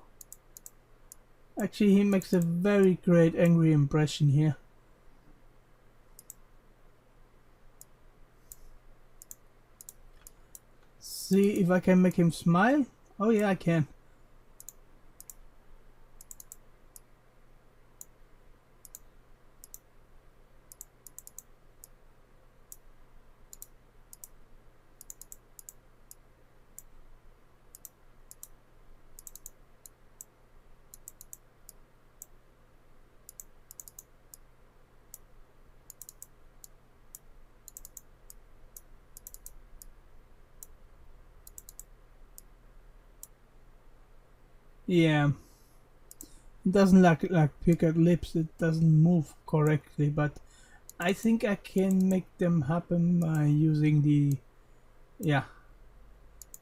Speaker 1: Actually, he makes a very great angry impression here. See if I can make him smile. Oh yeah, I can. Yeah, it doesn't like puckered lips. It doesn't move correctly, but I think I can make them happen by using the, yeah,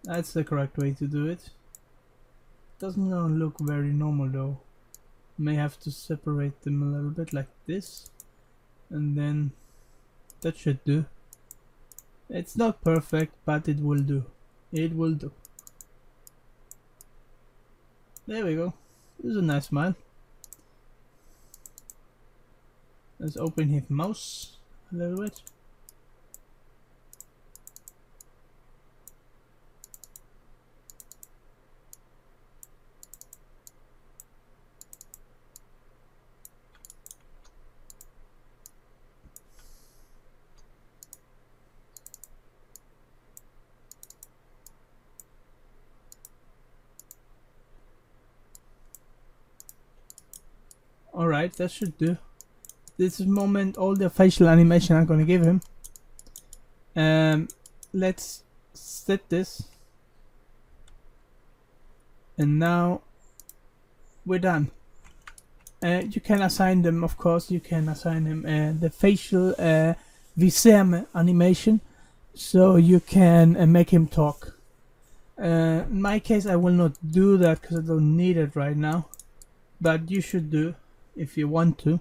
Speaker 1: that's the correct way to do it. Doesn't look very normal though. May have to separate them a little bit like this, and then that should do. It's not perfect, but it will do. It will do. There we go. This is a nice smile. Let's open his mouth a little bit. Alright, that should do. This moment all the facial animation I'm gonna give him. Let's set this. And now we're done. You can assign them, of course, you can assign him the facial visem animation, so you can make him talk. In my case, I will not do that because I don't need it right now, but you should do if you want to.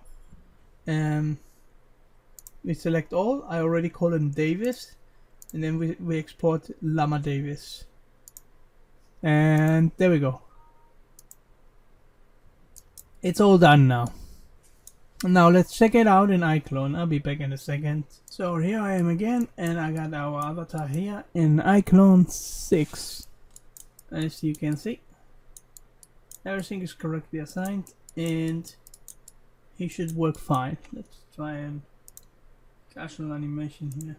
Speaker 1: We select all. I already call him Davis, and then we export Llama Davis, and there we go. It's all done now. Now let's check it out in iClone. I'll be back in a second. So here I am again, and I got our avatar here in iClone 6. As you can see, everything is correctly assigned, and he should work fine. Let's try and casual animation here.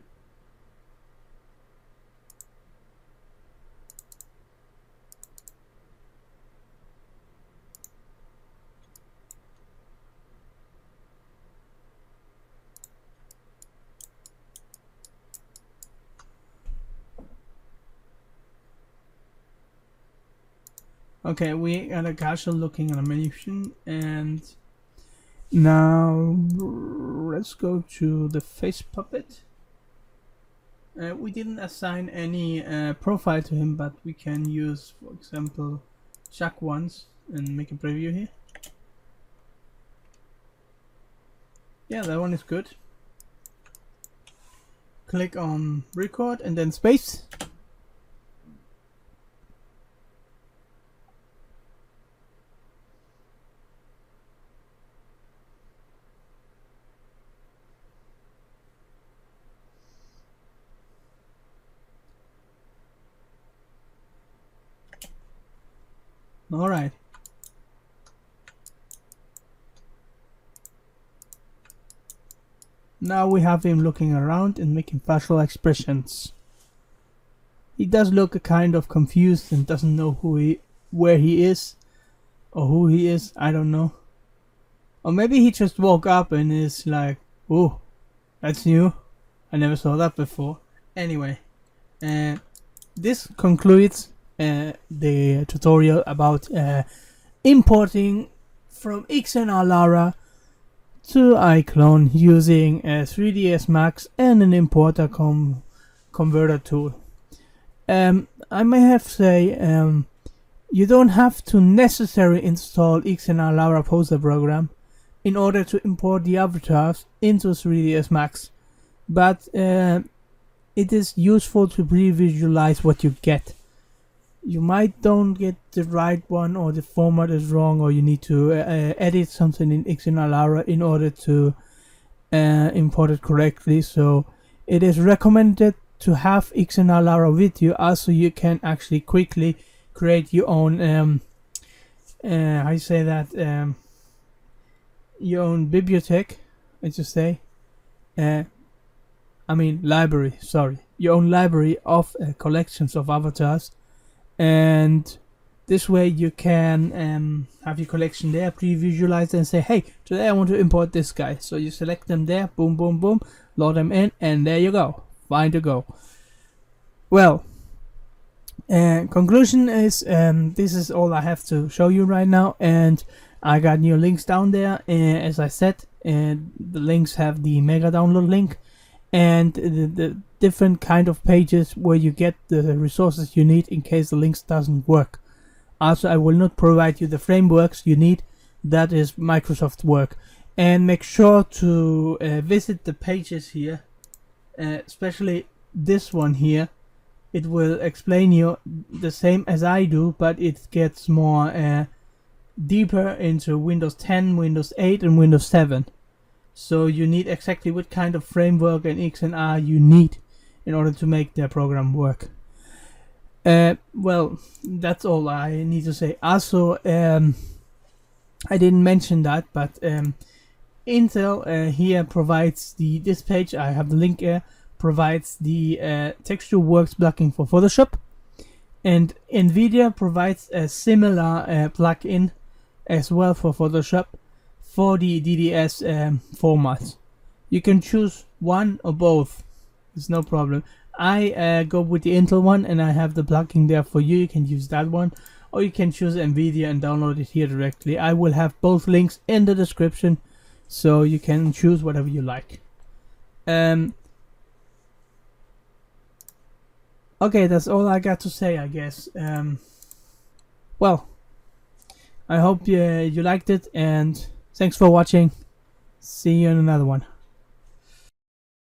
Speaker 1: Okay, we got a casual looking animation, and now let's go to the face puppet. We didn't assign any profile to him, but we can use, for example, Chuck once and make a preview here. Yeah, that one is good. Click on record and then space. Alright. Now we have him looking around and making facial expressions. He does look kind of confused and doesn't know where he is or who he is. I don't know. Or maybe he just woke up and is like, oh, that's new. I never saw that before. Anyway, this concludes the tutorial about importing from XnaLara to iClone using a 3ds Max and an importer converter tool. I may have to say, you don't have to necessarily install XnaLara poster program in order to import the avatars into 3ds Max, but it is useful to pre-visualize what you get. You might don't get the right one, or the format is wrong, or you need to edit something in XnaLara in order to import it correctly. So it is recommended to have XnaLara with you, also you can actually quickly create your own how you say that, your own bibliothèque, I should say, library, sorry, your own library of collections of avatars, and this way you can have your collection there pre-visualized and say, hey, today I want to import this guy. So you select them there, boom boom boom, load them in, and there you go, fine to go. Well, conclusion is, this is all I have to show you right now, and I got new links down there, as I said, and the links have the mega download link and the different kind of pages where you get the resources you need in case the links doesn't work. Also, I will not provide you the frameworks you need, that is Microsoft work. And make sure to visit the pages here, especially this one here. It will explain you the same as I do, but it gets more deeper into Windows 10, Windows 8 and Windows 7. So you need exactly what kind of framework and XNR you need in order to make the program work. Well, that's all I need to say. Also, I didn't mention that, but Intel here provides this page, I have the link here, provides the texture works plugin for Photoshop, and Nvidia provides a similar plugin as well for Photoshop for the DDS formats. You can choose one or both, it's no problem. I go with the Intel one, and I have the plugin there for you. You can use that one, or you can choose Nvidia and download it here directly. I will have both links in the description, so you can choose whatever you like. Okay, that's all I got to say, I guess. Well, I hope you liked it, and thanks for watching. See you in another one.